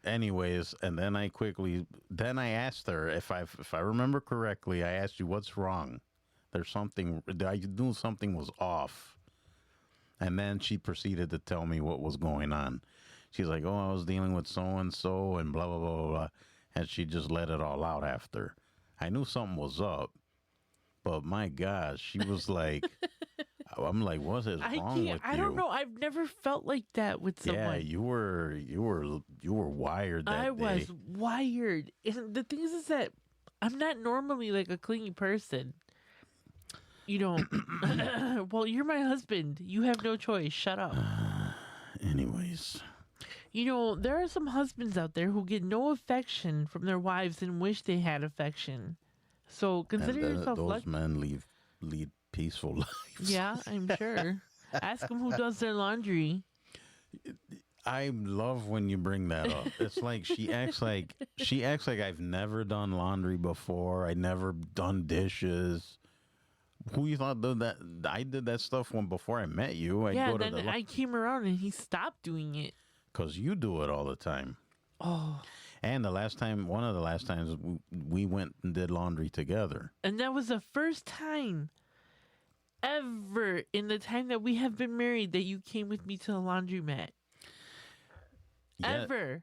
Anyways, and then I asked her, if I remember correctly, I asked you, what's wrong? There's something, I knew something was off. And then she proceeded to tell me what was going on. She's like, I was dealing with so-and-so and blah, blah, blah, blah, blah. And she just let it all out after. I knew something was up. But my gosh, she was like, I'm like, what is wrong with you? I don't know. I've never felt like that with someone. Yeah, you were wired that day. I was wired. And the thing is that I'm not normally like a clingy person. You don't. Well, you're my husband. You have no choice. Shut up. Anyways. You know, there are some husbands out there who get no affection from their wives and wish they had affection. So consider yourself lucky. Those men lead peaceful lives. Yeah, I'm sure. Ask them who does their laundry. I love when you bring that up. It's like she acts like I've never done laundry before. I never done dishes. Who you thought did that? I did that stuff before I met you. I came around and he stopped doing it. Because you do it all the time. Oh. And one of the last times we went and did laundry together. And that was the first time ever in the time that we have been married that you came with me to the laundromat. Yeah. Ever.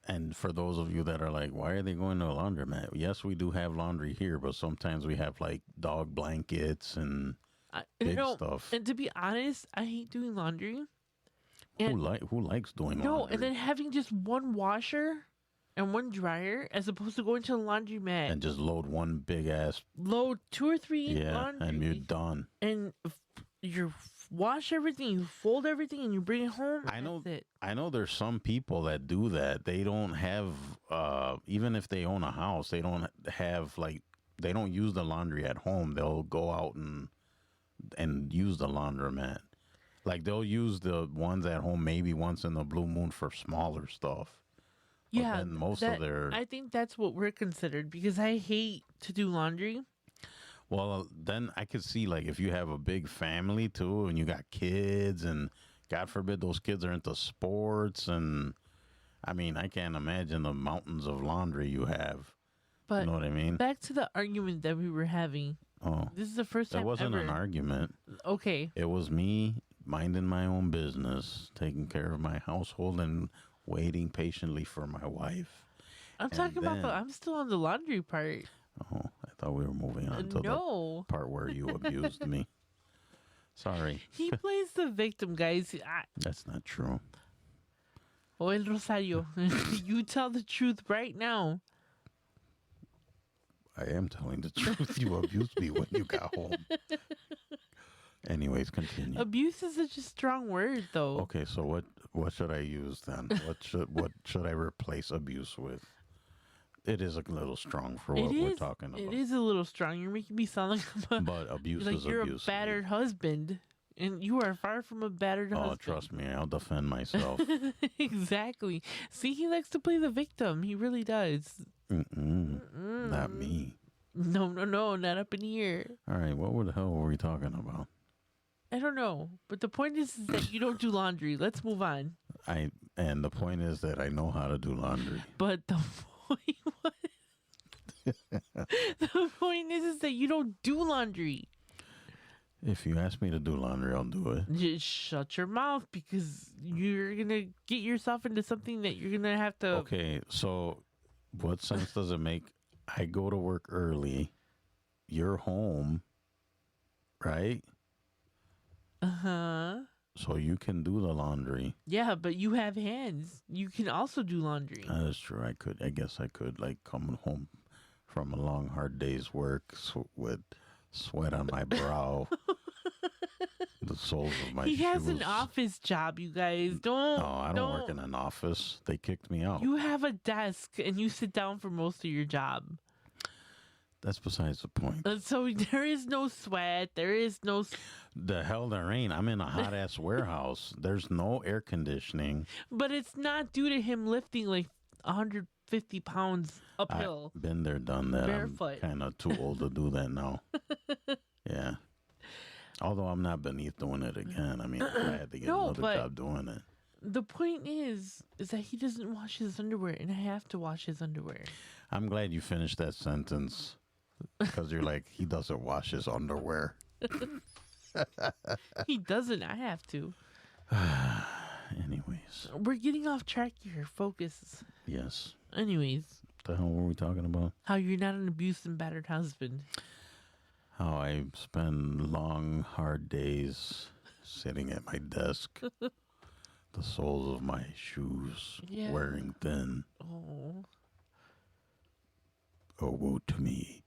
And for those of you that are like, why are they going to a laundromat? Yes, we do have laundry here, but sometimes we have like dog blankets and big stuff. And to be honest, I hate doing laundry. Who likes doing laundry? No, and then having just one washer and one dryer as opposed to going to the laundromat. And just load one big ass. Load 2 or 3 laundry. And you're done. And you're wash everything, you fold everything, and you bring it home. I know. That's it. I know there's some people that do that. They don't have, even if they own a house, they don't have they don't use the laundry at home. They'll go out and use the laundromat. Like they'll use the ones at home maybe once in the blue moon for smaller stuff. But Yeah, then most of their I think that's what we're considered because I hate to do laundry. well, then I could see like if you have a big family too, and you got kids, and God forbid those kids are into sports, and I mean I can't imagine the mountains of laundry you have. But You know what I mean? back to the argument that we were having. Oh, This is the first time that wasn't ever. an argument. Okay, It was me minding my own business, taking care of my household, and waiting patiently for my wife. I'm talking about. then- I'm still on the laundry part. Oh, I thought we were moving on to No, the part where you abused me. Sorry, he plays the victim, guys. that's not true. Oh, El Rosario, you tell the truth right now. I am telling the truth. You abused me when you got home. Anyways, continue. Abuse is such a strong word, though. Okay, so what should I use then? What should I replace abuse with? It is a little strong for what we're talking about. It is a little strong. You're making me sound like I'm But abuse like is you're abuse. a battered husband, and you are far from a battered Oh, husband. trust me, I'll defend myself. Exactly. See, he likes to play the victim. He really does. Not me. No, not up in here. All right, what the hell were we talking about? I don't know, but the point is that you don't do laundry. Let's move on. And the point is that I know how to do laundry. But the point was, the point is that you don't do laundry. If you ask me to do laundry, I'll do it. Just shut your mouth because you're gonna get yourself into something that you're gonna have to. Okay, so what sense does it make? I go to work early. You're home, right? Uh-huh. So you can do the laundry. Yeah, but you have hands. You can also do laundry. That is true. I guess I could, like, come home from a long, hard day's work with sweat on my brow, the soles of my He shoes. has an office job, you guys. Don't. No, I don't work in an office. They kicked me out. You have a desk and you sit down for most of your job. That's besides the point. So there is no sweat. There is no. The hell there ain't. I'm in a hot ass warehouse. There's no air conditioning. But it's not due to him lifting like 150 pounds uphill. I've been there, done that. Barefoot. I'm kind of too old to do that now. Yeah. Although I'm not beneath doing it again. I mean, if I had to get No, another but- job doing it. The point is that he doesn't wash his underwear, and I have to wash his underwear. I'm glad you finished that sentence because you're like, he doesn't wash his underwear. He doesn't. I have to. Anyways, We're getting off track here. Focus. yes. Anyways, The hell were we talking about? how you're not an abused and battered husband. How I spend long, hard days sitting at my desk, the soles of my shoes Yeah. wearing thin. Oh. Oh, woe to me.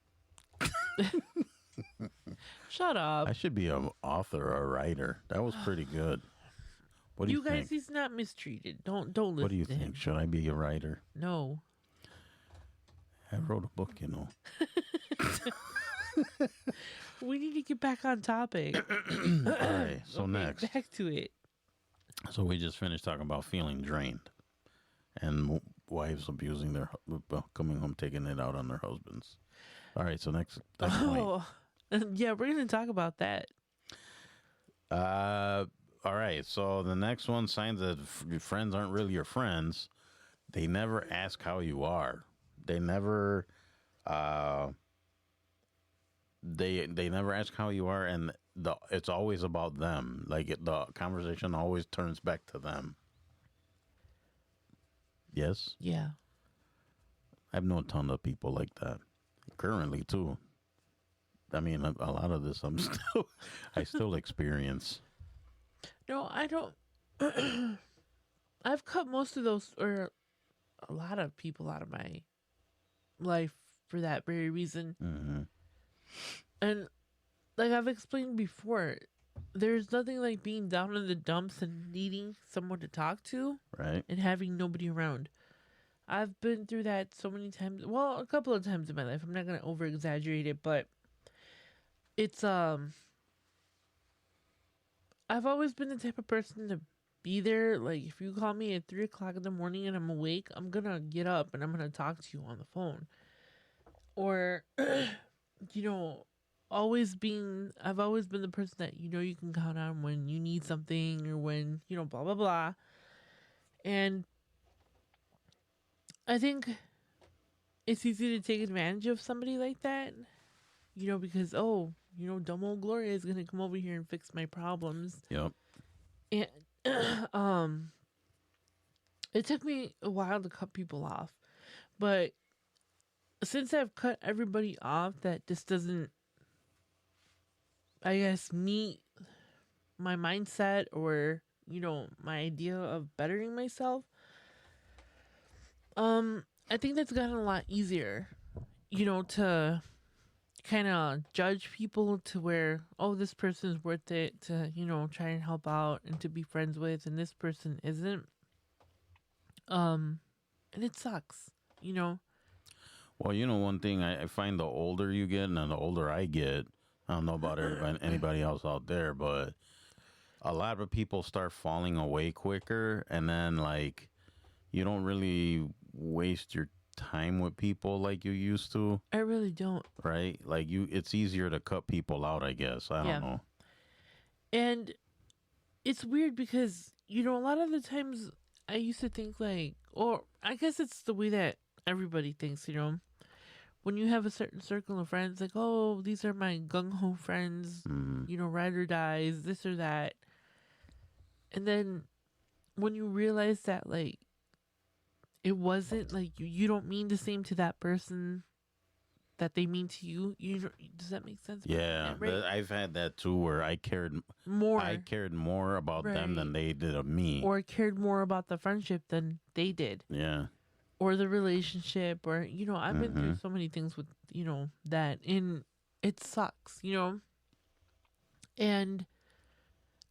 Shut up. I should be an author or a writer. That was pretty good. What do you, You guys, think? he's not mistreated. Don't listen What do you to him. think? Should I be a writer? No. I wrote a book, you know. We need to get back on topic. All right, so Okay, next. back to it. So we just finished talking about feeling drained and wives abusing their, coming home, taking it out on their husbands. All right, so next point. Oh, yeah, we're gonna talk about that. All right, so the next one, signs that your friends aren't really your friends. They never ask how you are. They never, they never ask how you are, and it's always about them. Like the conversation always turns back to them. Yes, Yeah. I've known a ton of people like that. Currently, too. I mean, a lot of this I still experience. No, I don't. I've cut most of those, or a lot of people out of my life for that very reason. Mm-hmm. And like I've explained before, there's nothing like being down in the dumps and needing someone to talk to Right. and having nobody around. I've been through that so many times. Well, a couple of times in my life. I'm not gonna over exaggerate it, but it's I've always been the type of person to be there. Like if you call me at 3 o'clock in the morning and I'm awake, I'm gonna get up and I'm gonna talk to you on the phone. Or you know, I've always been the person that you can count on when you need something or when, blah blah blah. And I think it's easy to take advantage of somebody like that, because dumb old Gloria is gonna come over here and fix my problems. Yep. And it took me a while to cut people off, but since I've cut everybody off that just doesn't, I guess, meet my mindset or my idea of bettering myself, I think that's gotten a lot easier, to kind of judge people to where, oh, this person's worth it to, try and help out and to be friends with, and this person isn't. And it sucks, Well, one thing I find, the older you get and the older I get, I don't know about anybody else out there, but a lot of people start falling away quicker, and then like you don't really waste your time with people like you used to. I really don't. Right? Like it's easier to cut people out, I guess. I don't know. And it's weird because, a lot of the times I used to think like, or I guess it's the way that everybody thinks, when you have a certain circle of friends, like, oh, these are my gung-ho friends, ride or dies, this or that. And then when you realize that, like, it wasn't, like, you don't mean the same to that person that they mean to you. Does that make sense? Yeah, right? I've had that too, where I cared more about them than they did of me. Or cared more about the friendship than they did. Yeah. Or the relationship, or, I've been through so many things with, that, and it sucks, And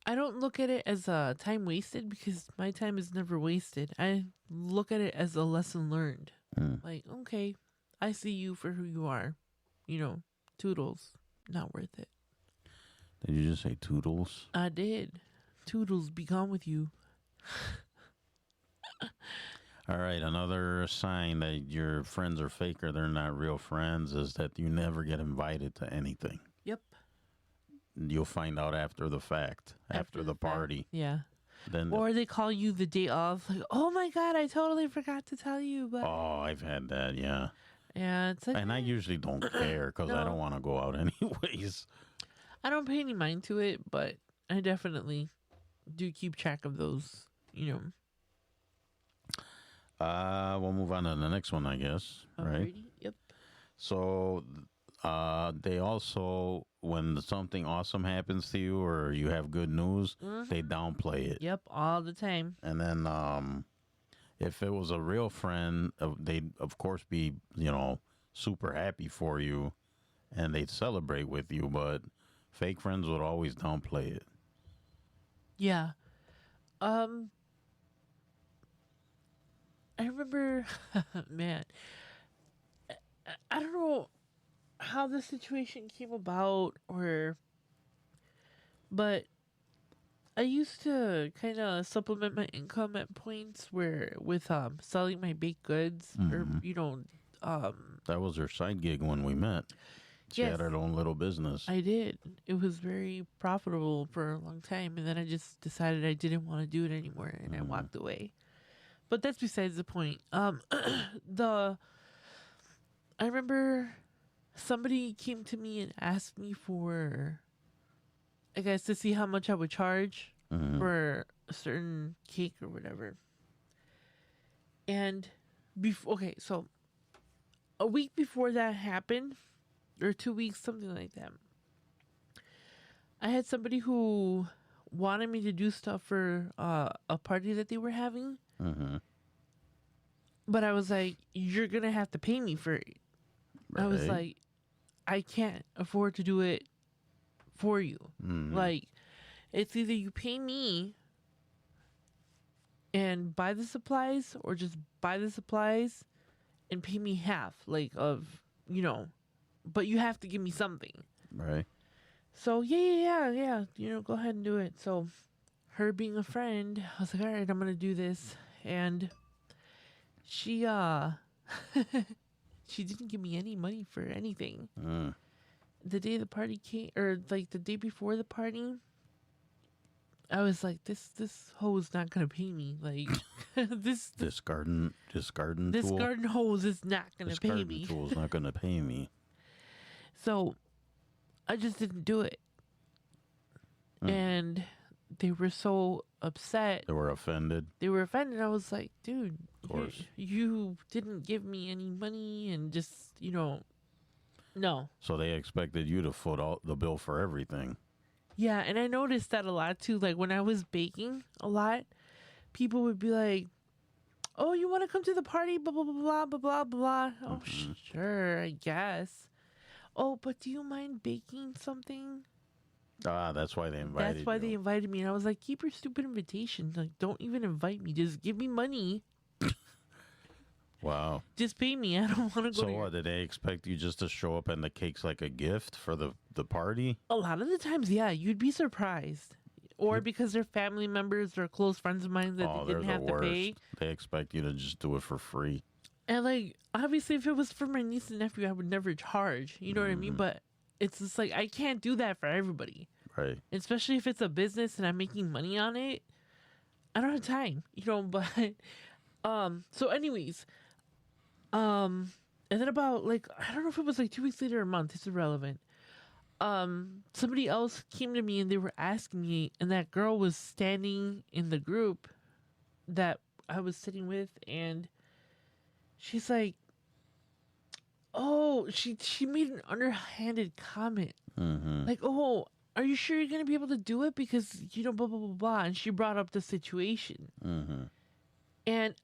I don't look at it as a time wasted because my time is never wasted. I look at it as a lesson learned. Like, okay, I see you for who you are. Toodles, not worth it. Did you just say toodles? I did. Toodles, be gone with you. All right, another sign that your friends are fake or they're not real friends is that you never get invited to anything. Yep. You'll find out after the fact, after the party. Yeah. Then or they call you the day of, like, oh my God, I totally forgot to tell you. But I've had that, yeah. Yeah, it's like, and I usually don't care because I don't want to go out anyways. I don't pay any mind to it, but I definitely do keep track of those, We'll move on to the next one, I guess. Alrighty. Right? Yep. So, they also, when something awesome happens to you or you have good news, they downplay it. Yep, all the time. And then, if it was a real friend, they'd of course be, super happy for you, and they'd celebrate with you. But fake friends would always downplay it. Yeah. I remember, man, I don't know how the situation came about, but I used to kind of supplement my income at points with selling my baked goods, or that was her side gig when we met. She had her own little business. I did. It was very profitable for a long time, and then I just decided I didn't want to do it anymore, and I walked away. But that's besides the point. I remember somebody came to me and asked me for, I guess, to see how much I would charge for a certain cake or whatever. And so a week before that happened, or 2 weeks, something like that, I had somebody who wanted me to do stuff for a party that they were having. But I was like, you're going to have to pay me for it. Right. I was like, I can't afford to do it for you. Like, It's either you pay me and buy the supplies, or just buy the supplies and pay me half, like, of, but you have to give me something. Right. So, yeah, go ahead and do it. So, her being a friend, I was like, all right, I'm going to do this. And she, she didn't give me any money for anything. The day the party came, or like the day before the party, I was like, this hoe's not gonna pay me. Like, this garden tool? garden hose is not gonna pay me. This garden tool is not gonna pay me. So, I just didn't do it, and they were so upset. They were offended. I was like, dude, of course, you didn't give me any money, and just no. So they expected you to foot all the bill for everything. Yeah, and I noticed that a lot too. Like when I was baking a lot, people would be like, "Oh, you want to come to the party? Blah blah blah blah blah blah." Oh, sure, I guess. Oh, but do you mind baking something? That's why they invited. That's why they invited me, and I was like, "Keep your stupid invitation. Like, don't even invite me. Just give me money." Wow. Just pay me. I don't want to go. So what, did they expect you just to show up and the cake's like a gift for the party? A lot of the times, yeah, you'd be surprised. Or because they're family members or close friends of mine that they didn't have to pay. They expect you to just do it for free. And like, obviously, if it was for my niece and nephew, I would never charge. You know what I mean? But it's just like, I can't do that for everybody. Right. Especially if it's a business and I'm making money on it. I don't have time, but, so anyways, and then about like, I don't know if it was like 2 weeks later or a month, it's irrelevant. Somebody else came to me and they were asking me, and that girl was standing in the group that I was sitting with, and she's like, oh, she made an underhanded comment. Like, oh, are you sure you're going to be able to do it? Because, blah, blah, blah, blah. And she brought up the situation. And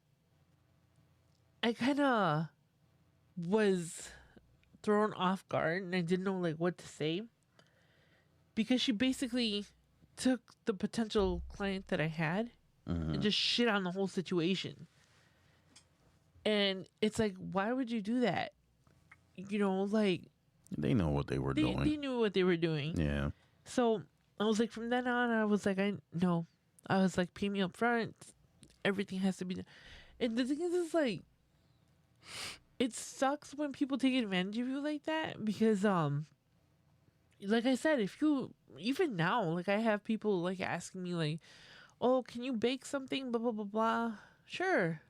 I kind of was thrown off guard, and I didn't know like what to say, because she basically took the potential client that I had and just shit on the whole situation. And it's like, why would you do that? Like, they know what they were doing. They knew what they were doing. Yeah. So I was like, from then on, I was like, I was like, pay me up front. Everything has to be done. And the thing is like, it sucks when people take advantage of you like that, because like I said, if you, even now, like I have people like asking me like, oh, can you bake something, blah blah blah blah. Sure.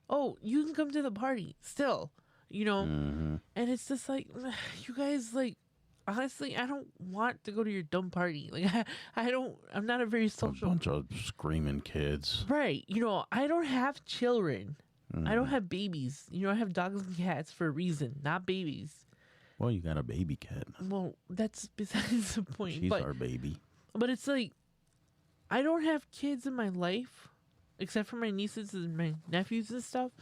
Oh, you can come to the party still, and it's just like, you guys, like, honestly, I don't want to go to your dumb party. Like, I'm not a very social. A bunch of screaming kids. Right. I don't have children. I don't have babies. I have dogs and cats for a reason, not babies. Well, you got a baby cat. Well, that's besides the point. She's our baby. But it's like, I don't have kids in my life, except for my nieces and my nephews and stuff.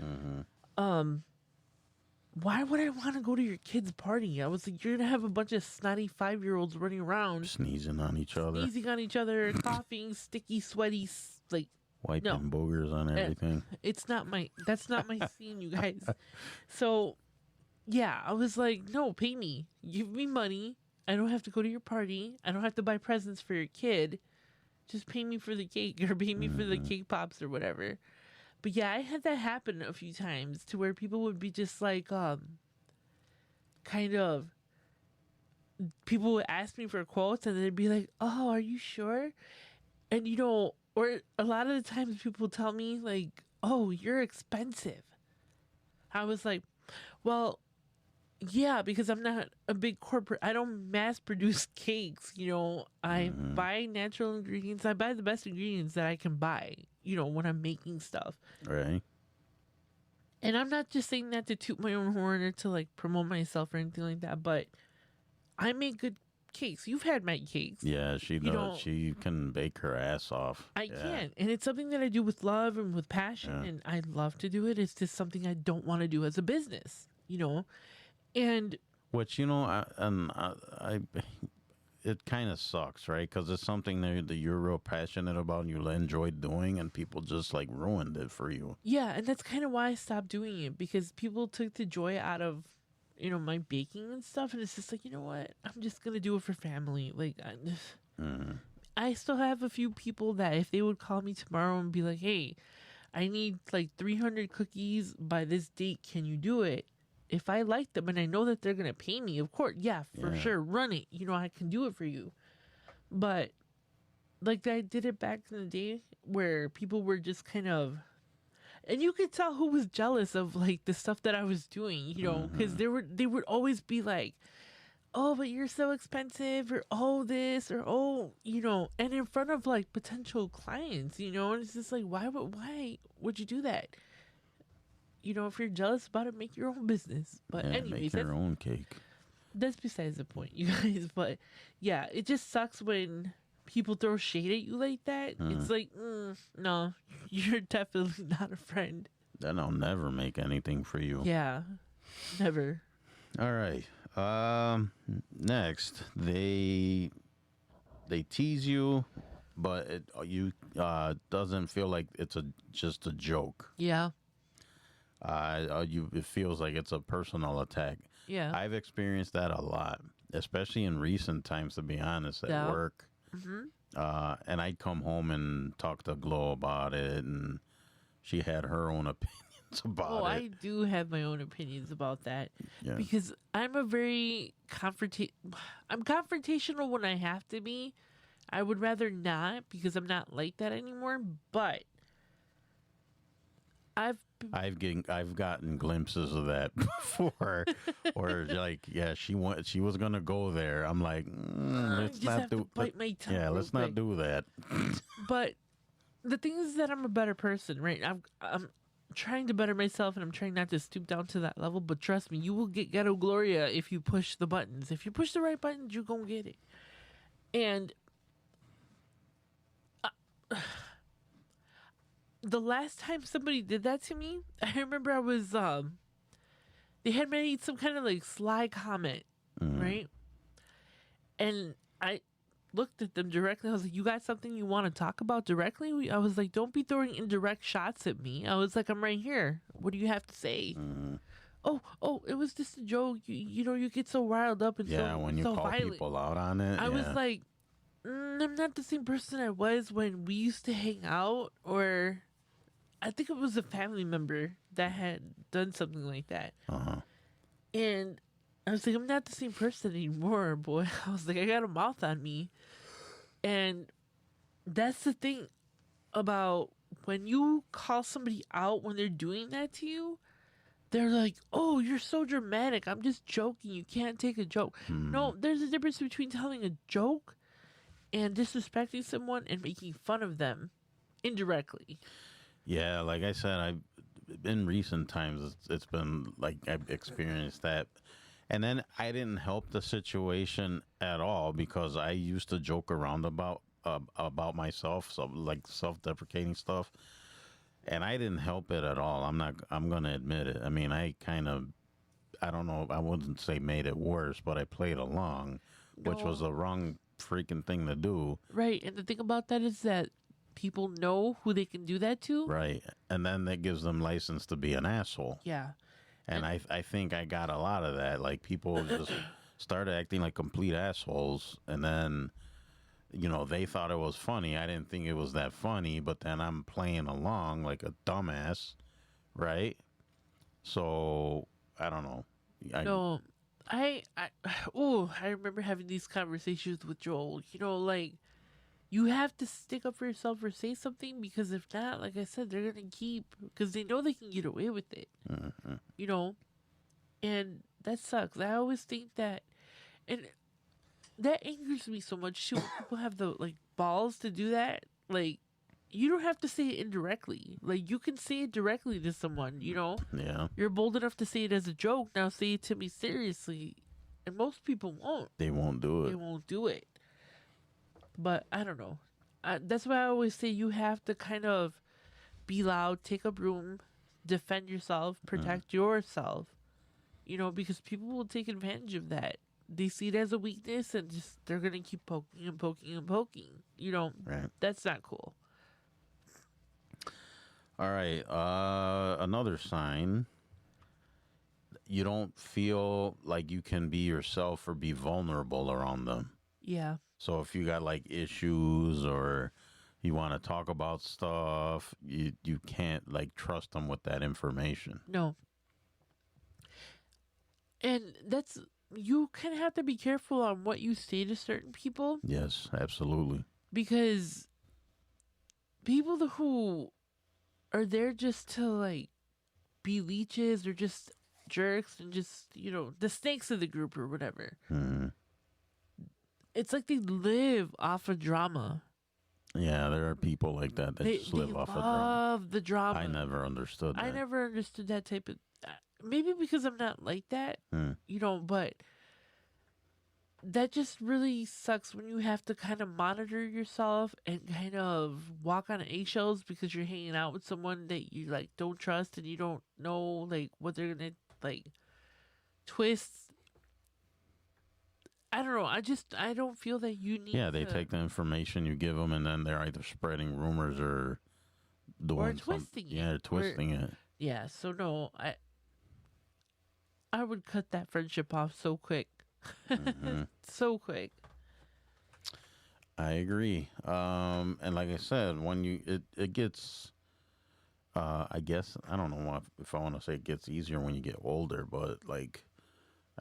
Why would I want to go to your kid's party? I was like, you're going to have a bunch of snotty 5-year-olds running around. Sneezing on each other. Coughing, sticky, sweaty, like. Wiping boogers on everything. That's not my scene, you guys. So, yeah, I was like, no, pay me. Give me money. I don't have to go to your party. I don't have to buy presents for your kid. Just pay me for the cake, or pay me for the cake pops or whatever. But yeah, I had that happen a few times, to where people would be just like, kind of, people would ask me for quotes, and they'd be like, oh, are you sure? And or a lot of the times people tell me like, oh, you're expensive. I was like, well, yeah, because I'm not a big corporate. I don't mass produce cakes. I buy natural ingredients. I buy the best ingredients that I can buy, when I'm making stuff. Right. And I'm not just saying that to toot my own horn or to like promote myself or anything like that, but I make good cakes. You've had my cakes. Yeah, she knows. She can bake her ass off. I can. And it's something that I do with love and with passion, and I love to do it. It's just something I don't want to do as a business, and which, it kind of sucks, right? Because it's something that you're real passionate about and you enjoy doing, and people just like ruined it for you. Yeah, and that's kind of why I stopped doing it, because people took the joy out of, my baking and stuff, and it's just like, you know what? I'm just gonna do it for family. Like, I still have a few people that if they would call me tomorrow and be like, hey, I need like 300 cookies by this date, can you do it? If I like them and I know that they're gonna pay me, of course, yeah, for sure, run it. I can do it for you. But like I did it back in the day where people were just kind of, and you could tell who was jealous of like the stuff that I was doing, because they would always be like, oh, but you're so expensive, or oh this, or oh, and in front of like potential clients, and it's just like, why would you do that? If you're jealous about it, make your own business. But anyways, make your own cake. That's besides the point, you guys. But yeah, it just sucks when people throw shade at you like that. It's like, no, you're definitely not a friend. Then I'll never make anything for you. Yeah, never. All right. Next, they tease you, but you doesn't feel like it's just a joke. Yeah. It feels like it's a personal attack. Yeah. I've experienced that a lot, especially in recent times, to be honest, at work. And I'd come home and talk to Glo about it, and she had her own opinions about it. I do have my own opinions about that, Yeah. because I'm a very I'm confrontational when I have to be. I would rather not, because I'm not like that anymore. But I've gotten glimpses of that before, or like, yeah, she was gonna go there. I'm like, let's not do. Bite my tongue Let's not do that. But the thing is that I'm a better person, right? I'm trying to better myself, and I'm trying not to stoop down to that level. But trust me, you will get ghetto Gloria if you push the buttons. If you push the right buttons, you're gonna get it. And the last time somebody did that to me, I remember I was they had made some kind of like sly comment, right? And I looked at them directly. I was like, you got something you want to talk about directly? I was like, don't be throwing indirect shots at me. I was like, I'm right here. What do you have to say? Oh, it was just a joke. You get so riled up and when you so call violent. people out on it. I was like, I'm not the same person I was when we used to hang out, or I think it was a family member that had done something like that. And I was like, I'm not the same person anymore, boy. I was like, I got a mouth on me. And that's the thing about when you call somebody out when they're doing that to you, they're like, oh, you're so dramatic. I'm just joking. You can't take a joke. No, there's a difference between telling a joke and disrespecting someone and making fun of them indirectly. Yeah, like I said, in recent times, it's been like I've experienced that. And then I didn't help the situation at all, because I used to joke around about myself, so like self-deprecating stuff. And I didn't help it at all. I'm going to admit it. I mean, I don't know, I wouldn't say made it worse, but I played along, which was the wrong freaking thing to do. Right. And the thing about that is that people know who they can do that to. Right. And then that gives them license to be an asshole. Yeah. And I think I got a lot of that. Like, people just started acting like complete assholes. And then, they thought it was funny. I didn't think it was that funny. But then I'm playing along like a dumbass. Right? So, I don't know. I remember having these conversations with Joel. like, you have to stick up for yourself or say something, because if not, like I said, they're going to keep, because they know they can get away with it. And that sucks. I always think that, and that angers me so much too, when people have the, like, balls to do that. Like, you don't have to say it indirectly. Like, you can say it directly to someone, Yeah. You're bold enough to say it as a joke. Now say it to me seriously. And most people won't. They won't do it. They won't do it. But I don't know. That's why I always say you have to kind of be loud, take up room, defend yourself, protect yourself. Because people will take advantage of that. they see it as a weakness and just they're gonna keep poking and poking and poking. Right. That's not cool. All right. Another sign. You don't feel like you can be yourself or be vulnerable around them. Yeah. So if you got like issues or you want to talk about stuff, you can't like trust them with that information. No. And you kind of have to be careful on what you say to certain people, Yes, absolutely. because people who are there just to like be leeches or just jerks and just, the snakes of the group or whatever. Mhm. It's like they live off of drama. Yeah, there are people like that just live off of drama. Love the drama. I never understood that. I never understood that type of. Maybe because I'm not like that, but that just really sucks when you have to kind of monitor yourself and kind of walk on eggshells because you're hanging out with someone that you like don't trust and you don't know like what they're gonna like twist. I don't know. I don't feel that you need. Yeah, they take the information you give them, and then they're either spreading rumors or doing twisting it. Yeah, twisting it. Yeah. So no, I would cut that friendship off so quick. Mm-hmm. So quick. I agree. And like I said, when it gets, I guess I don't know if I want to say it gets easier when you get older, but like,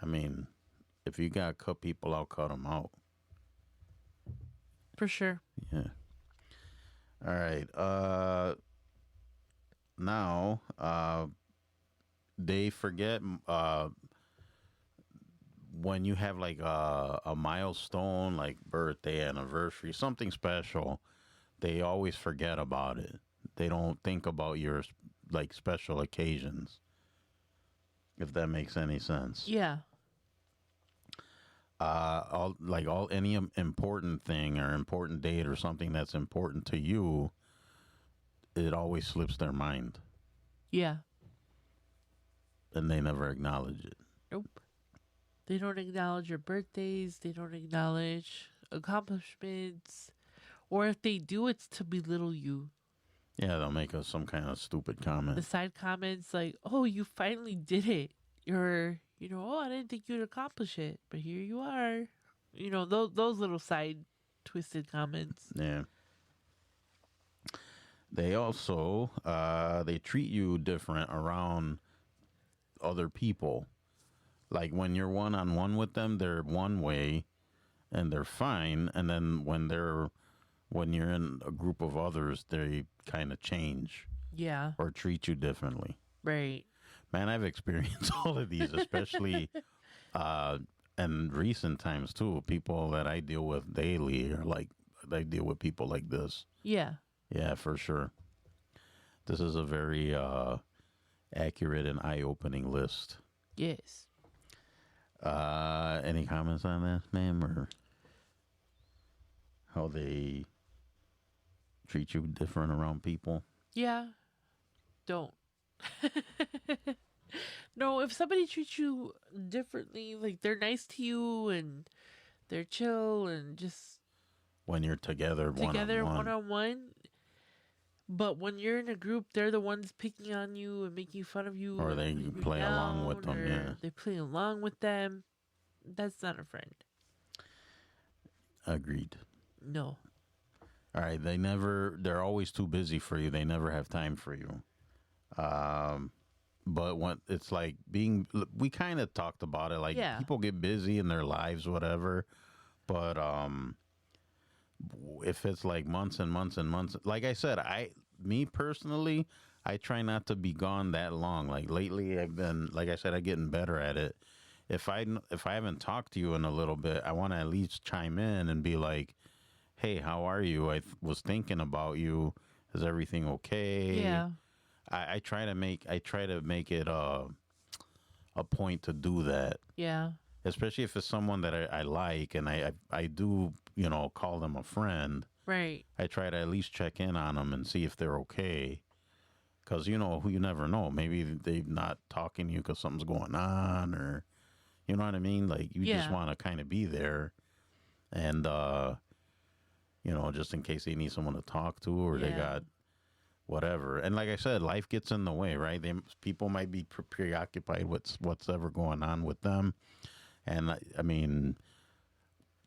I mean, if you gotta cut people out, cut them out. For sure. Yeah. All right. Now, they forget when you have like a milestone, like birthday, anniversary, something special. They always forget about it. They don't think about your like special occasions. If that makes any sense. Yeah. Any important thing or important date or something that's important to you, it always slips their mind. Yeah. And they never acknowledge it. Nope. They don't acknowledge your birthdays. They don't acknowledge accomplishments. Or if they do, it's to belittle you. Yeah, they'll make some kind of stupid comment. The side comments like, oh, you finally did it. Or, oh, I didn't think you'd accomplish it. But here you are. Those little side twisted comments. Yeah. They also, they treat you different around other people. Like when you're one-on-one with them, they're one way and they're fine. And then when you're in a group of others, they kind of change. Yeah. Or treat you differently. Right. Man, I've experienced all of these, especially in recent times too. People that I deal with daily are like, I deal with people like this. Yeah. Yeah, for sure. This is a very accurate and eye-opening list. Yes. Any comments on that, ma'am, or how they treat you different around people? Yeah. Don't. No, if somebody treats you differently, like they're nice to you and they're chill and just when you're together one-on-one. But when you're in a group, they're the ones picking on you and making fun of you. Or they play along with them, yeah. They play along with them. That's not a friend. Agreed. No. All right, they're always too busy for you. They never have time for you. But when it's like we kind of talked about it, like people get busy in their lives, whatever. But if it's like months and months and months, like I said, me personally, I try not to be gone that long. Like lately, I've been, like I said, I'm getting better at it. If I haven't talked to you in a little bit, I want to at least chime in and be like, "Hey, how are you? I was thinking about you. Is everything okay?" Yeah. I try to make it a point to do that. Yeah. Especially if it's someone that I like and I do, call them a friend. Right. I try to at least check in on them and see if they're okay. Because, you never know. Maybe they're not talking to you because something's going on or, You know what I mean? Like, you just Yeah. want to kind of be there and, just in case they need someone to talk to or they Yeah. got whatever. And like I said, life gets in the way, right? People might be preoccupied with what's ever going on with them. And I mean,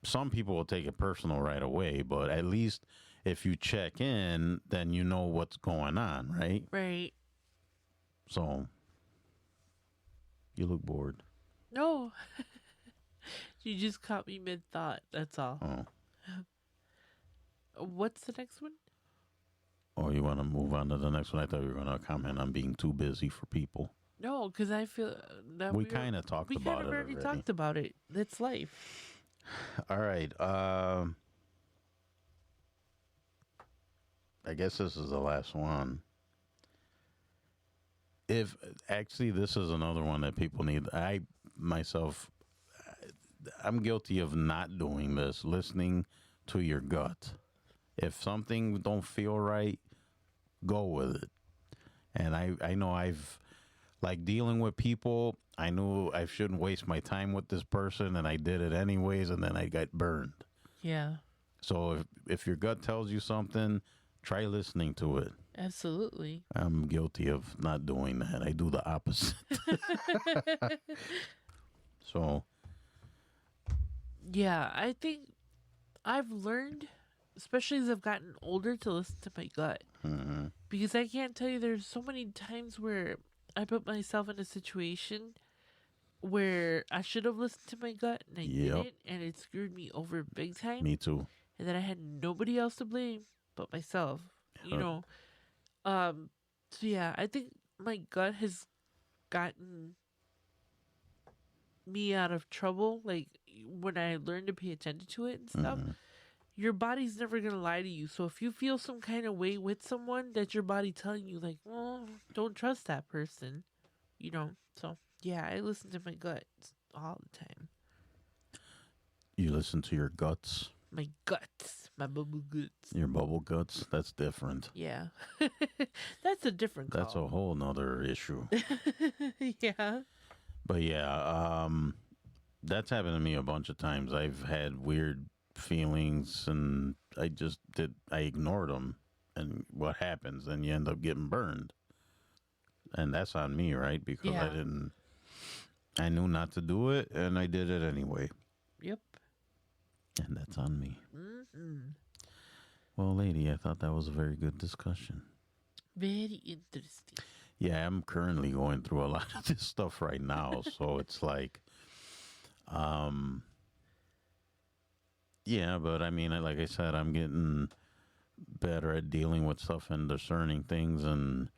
some people will take it personal right away, but at least if you check in, then you know what's going on, right? Right. So, you look bored. No. You just caught me mid thought. That's all. Oh. What's the next one? Oh, you want to move on to the next one? I thought you were going to comment on being too busy for people. No, because I feel that We kind of talked about it We kind of already talked about it. It's life. All right. I guess this is the last one. If actually, this is another one that people need. I'm guilty of not doing this. Listening to your gut. If something don't feel right, go with it. And I know I've like dealing with people. I knew I shouldn't waste my time with this person, and I did it anyways, and then I got burned. Yeah. So if your gut tells you something, try listening to it. Absolutely. I'm guilty of not doing that. I do the opposite. So. Yeah, I think I've learned, especially as I've gotten older, to listen to my gut. Mm-hmm. Because I can't tell you, there's so many times where I put myself in a situation where I should have listened to my gut and I didn't, and it screwed me over big time. Me too. And then I had nobody else to blame but myself. You know. So yeah, I think my gut has gotten me out of trouble. Like when I learned to pay attention to it and stuff. Mm-hmm. Your body's never gonna lie to you. So if you feel some kind of way with someone, that's your body telling you, like, well, don't trust that person. So yeah, I listen to my gut all the time. You listen to your guts. My guts, my bubble guts. Your bubble guts. That's different. Yeah, that's a different call. That's a whole nother issue. Yeah. But yeah, that's happened to me a bunch of times. I've had weird feelings and I ignored them, and what happens, then you end up getting burned, and that's on me, right? Because I knew not to do it and I did it anyway. Yep. And that's on me. Mm-hmm. Well, lady, I thought that was a very good discussion. Very interesting. Yeah, I'm currently going through a lot of this stuff right now, so it's like yeah, but I mean, like I said, I'm getting better at dealing with stuff and discerning things and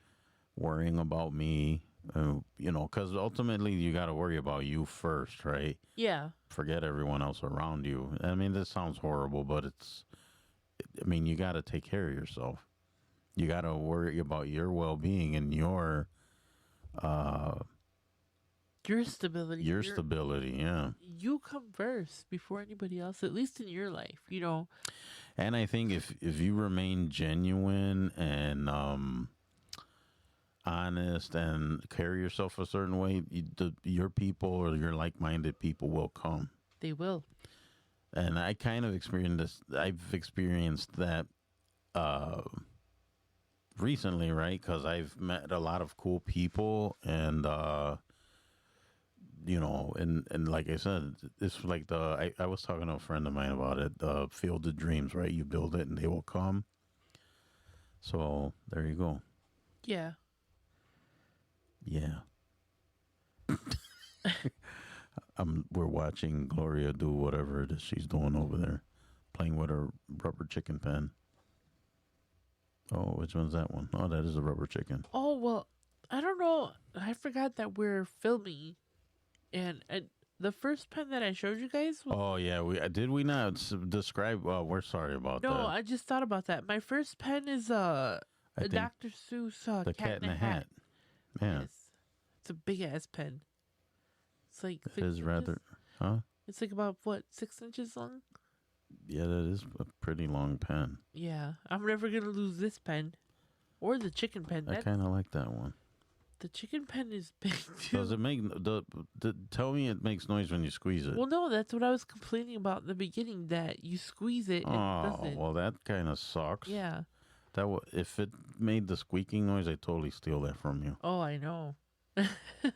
worrying about me, because ultimately you got to worry about you first, right? Yeah. Forget everyone else around you. I mean, this sounds horrible, but you got to take care of yourself. You got to worry about your well-being and your stability. Your stability, yeah. You come first before anybody else, at least in your life, And I think if you remain genuine and honest and carry yourself a certain way, your people or your like-minded people will come. They will. And I kind of experienced this. I've experienced that recently, right? Because I've met a lot of cool people and and like I said, it's like I was talking to a friend of mine about it, the Field of Dreams, right? You build it and they will come. So there you go. Yeah. Yeah. We're watching Gloria do whatever it is she's doing over there, playing with her rubber chicken pen. Oh, which one's that one? Oh, that is a rubber chicken. Oh, well, I don't know. I forgot that we're filming. And the first pen that I showed you guys was... Oh, yeah. Did we not describe... Well, we're sorry about that. No, I just thought about that. My first pen is a Dr. Seuss The Cat in a Hat. Yeah. Yes. It's a big-ass pen. It's like... It is rather... Huh? It's like about, 6 inches long? Yeah, that is a pretty long pen. Yeah. I'm never going to lose this pen. Or the chicken pen. I kind of like that one. The chicken pen is big too. Does it make tell me it makes noise when you squeeze it? Well, no, that's what I was complaining about in the beginning, that you squeeze it and it doesn't. Well, that kind of sucks. Yeah. If it made the squeaking noise, I'd totally steal that from you. Oh, I know.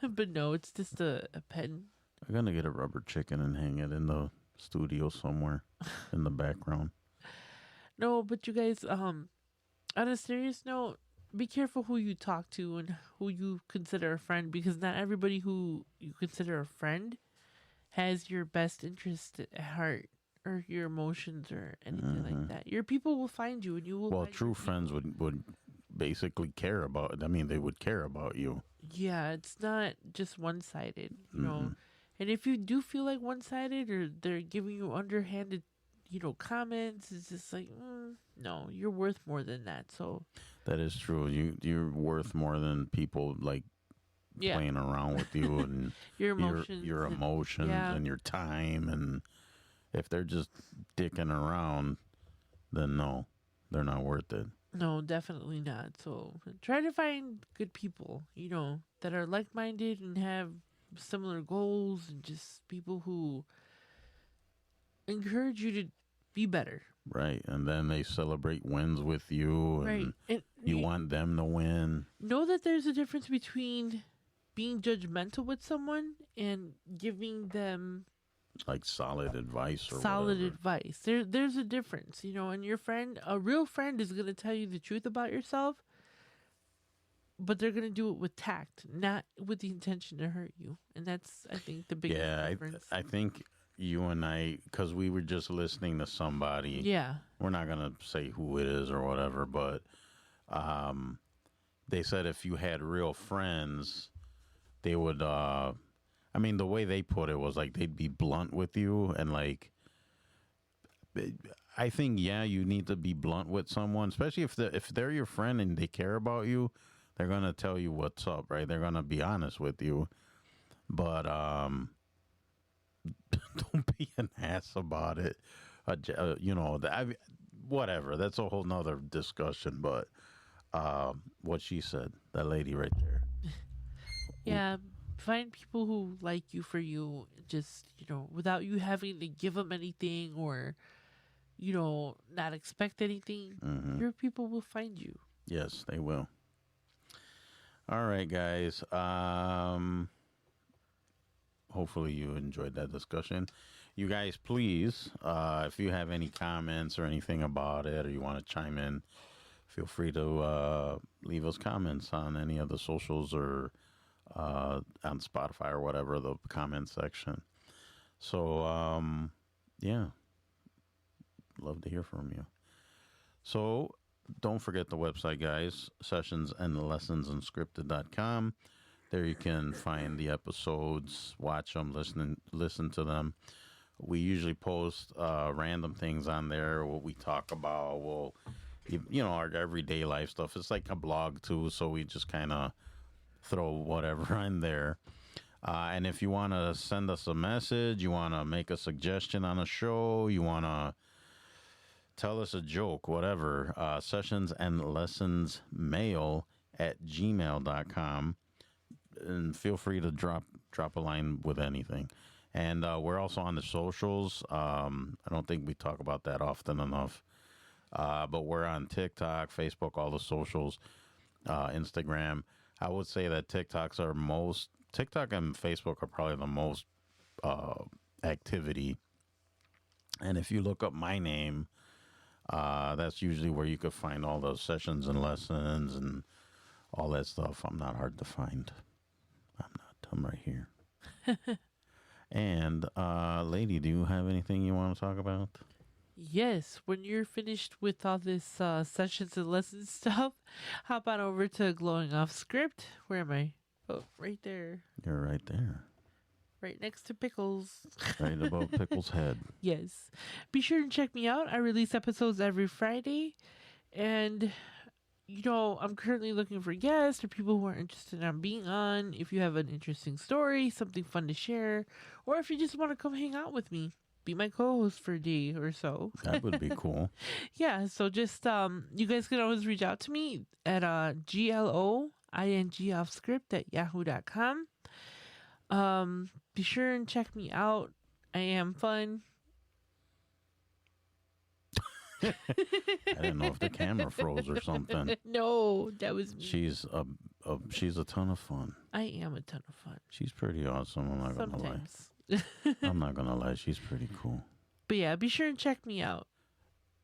But no, it's just a pen. I'm gonna get a rubber chicken and hang it in the studio somewhere in the background. No, but you guys, on a serious note, be careful who you talk to and who you consider a friend, because not everybody who you consider a friend has your best interest at heart or your emotions or anything like that. Your people will find you, and you will. Well, find true your friends people. would basically care about. I mean, they would care about you. Yeah, it's not just one-sided, you know. And if you do feel like one-sided or they're giving you underhanded, comments, it's just like, no, you're worth more than that. So That is true. You're worth more than people like yeah, playing around with you and your emotions, your emotions yeah. and your time. And if they're just dicking around, then no, they're not worth it. No, definitely not. So try to find good people, that are like-minded and have similar goals, and just people who encourage you to be better. Right. And then they celebrate wins with you, and Right. And you want them to win. know that there's a difference between being judgmental with someone and giving them Like solid advice or solid whatever. advice. There's a difference, and your friend, a real friend, is going to tell you the truth about yourself, but they're going to do it with tact, not with the intention to hurt you. And that's, I think, the biggest difference. I think you and I, because we were just listening to somebody. Yeah. We're not going to say who it is or whatever, but they said if you had real friends, they would, I mean, the way they put it was like they'd be blunt with you. And like, I think, yeah, you need to be blunt with someone, especially if they're your friend and they care about you. They're going to tell you what's up, right? They're going to be honest with you. But don't be an ass about it. Whatever. That's a whole nother discussion. But what she said, that lady right there. Yeah. Find people who like you for you, just, without you having to give them anything or, not expect anything. Your people will find you. Yes, they will. All right, guys. Hopefully you enjoyed that discussion. You guys, please, if you have any comments or anything about it, or you want to chime in, feel free to leave us comments on any of the socials or on Spotify or whatever, the comment section. So, yeah, love to hear from you. So, don't forget the website, guys, sessionsandlessonsunscripted.com. There you can find the episodes, watch them, listen to them. We usually post random things on there, what we talk about, our everyday life stuff. It's like a blog, too, so we just kind of throw whatever in there. And if you want to send us a message, you want to make a suggestion on a show, you want to tell us a joke, whatever, sessionsandlessonsmail@gmail.com. And feel free to drop a line with anything. And we're also on the socials. I don't think we talk about that often enough. But we're on TikTok, Facebook, all the socials, Instagram. I would say that TikTok and Facebook are probably the most activity. And if you look up my name, that's usually where you could find all those sessions and lessons and all that stuff. I'm not hard to find. I'm right here. And, lady, do you have anything you want to talk about? Yes, when you're finished with all this sessions and lessons stuff, hop on over to Glowing Off Script. Where am I? Oh, right there. You're right there. Right next to Pickles. Right above Pickles' head. Yes. Be sure to check me out. I release episodes every Friday. And, I'm currently looking for guests or people who are interested in being on. If you have an interesting story, something fun to share, or if you just want to come hang out with me, be my co-host for a day or so. That would be cool. Yeah, so just you guys can always reach out to me at GLOINGOFF ingoffscript@yahoo.com. Be sure and check me out. I am fun. I didn't know if the camera froze or something. No, that was me. She's a ton of fun. I am a ton of fun. She's pretty awesome. I'm not gonna lie. Sometimes. I'm not gonna lie. She's pretty cool. But yeah, be sure and check me out.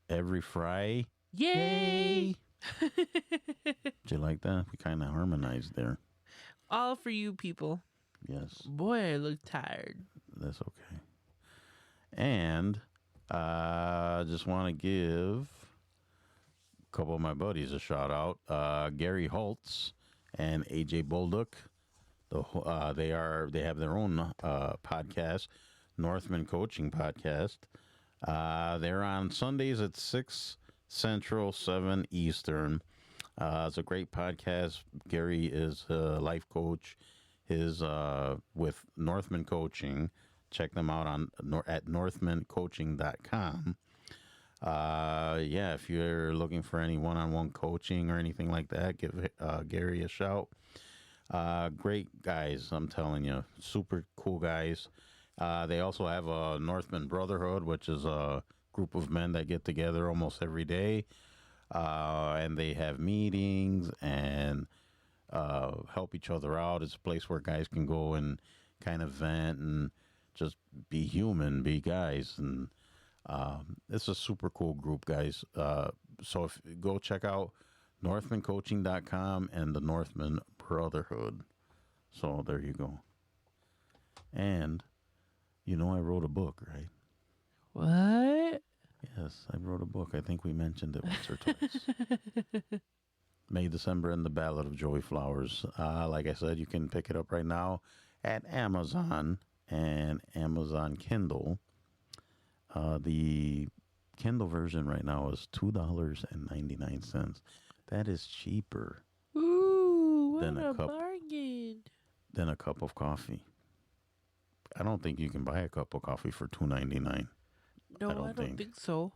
Every Friday. Yay! Did you like that? We kind of harmonized there. All for you people. Yes. Boy, I look tired. That's okay. And just want to give a couple of my buddies a shout out. Gary Holtz and AJ Bolduc. They have their own podcast, Northman Coaching Podcast. They're on Sundays at 6 Central, 7 Eastern. It's a great podcast. Gary is a life coach. His with Northman Coaching. Check them out at northmancoaching.com. Yeah, if you're looking for any one-on-one coaching or anything like that, give Gary a shout. Great guys, I'm telling you. Super cool guys. They also have a Northman Brotherhood, which is a group of men that get together almost every day. And they have meetings and help each other out. It's a place where guys can go and kind of vent and just be human, be guys. And it's a super cool group, guys. So if go check out northmancoaching.com and the Northman Brotherhood. So there you go. And you know I wrote a book, right? What? Yes, I wrote a book. I think we mentioned it once or twice. May, December, and the Ballad of Joey Flowers. Like I said, you can pick it up right now at Amazon and Amazon Kindle. The Kindle version right now is $2.99. That is cheaper Ooh, what Then a a cup- bargain. than a cup of coffee. I don't think you can buy a cup of coffee for $2.99. No, I don't I don't think. think so.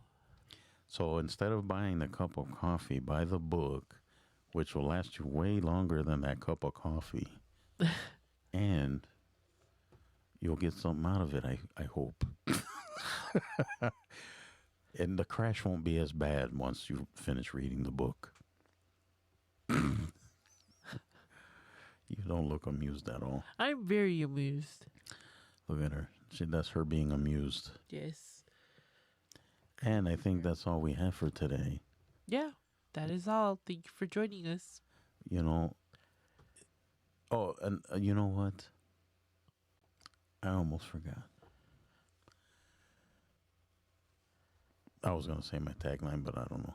So instead of buying the cup of coffee, buy the book, which will last you way longer than that cup of coffee. And you'll get something out of it, I hope. And the crash won't be as bad once you finish reading the book. You don't look amused at all. I'm very amused. Look at her. That's her being amused. Yes. And I think that's all we have for today. Yeah, that is all. Thank you for joining us. You know. Oh, and you know what? I almost forgot. I was going to say my tagline, but I don't know.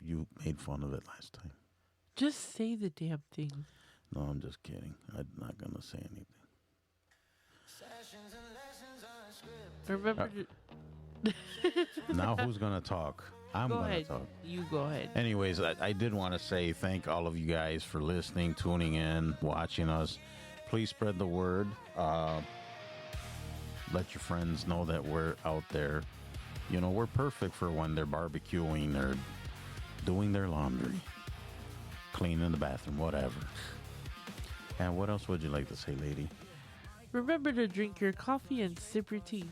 You made fun of it last time. Just say the damn thing. No, I'm just kidding. I'm not going to say anything. Remember to Now who's going to talk? I'm go going to ahead. talk. You go ahead. Anyways, I did want to say thank all of you guys for listening, tuning in, watching us. Please spread the word. Let your friends know that we're out there. You know, we're perfect for when they're barbecuing or doing their laundry, cleaning the bathroom, whatever. And what else would you like to say, lady? Remember to drink your coffee and sip your tea.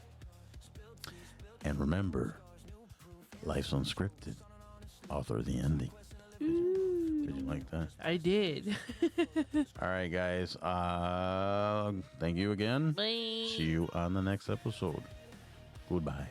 And remember, life's unscripted. Author of the ending. Did you like that? I did. All right, guys. Thank you again. Bye. See you on the next episode. Goodbye.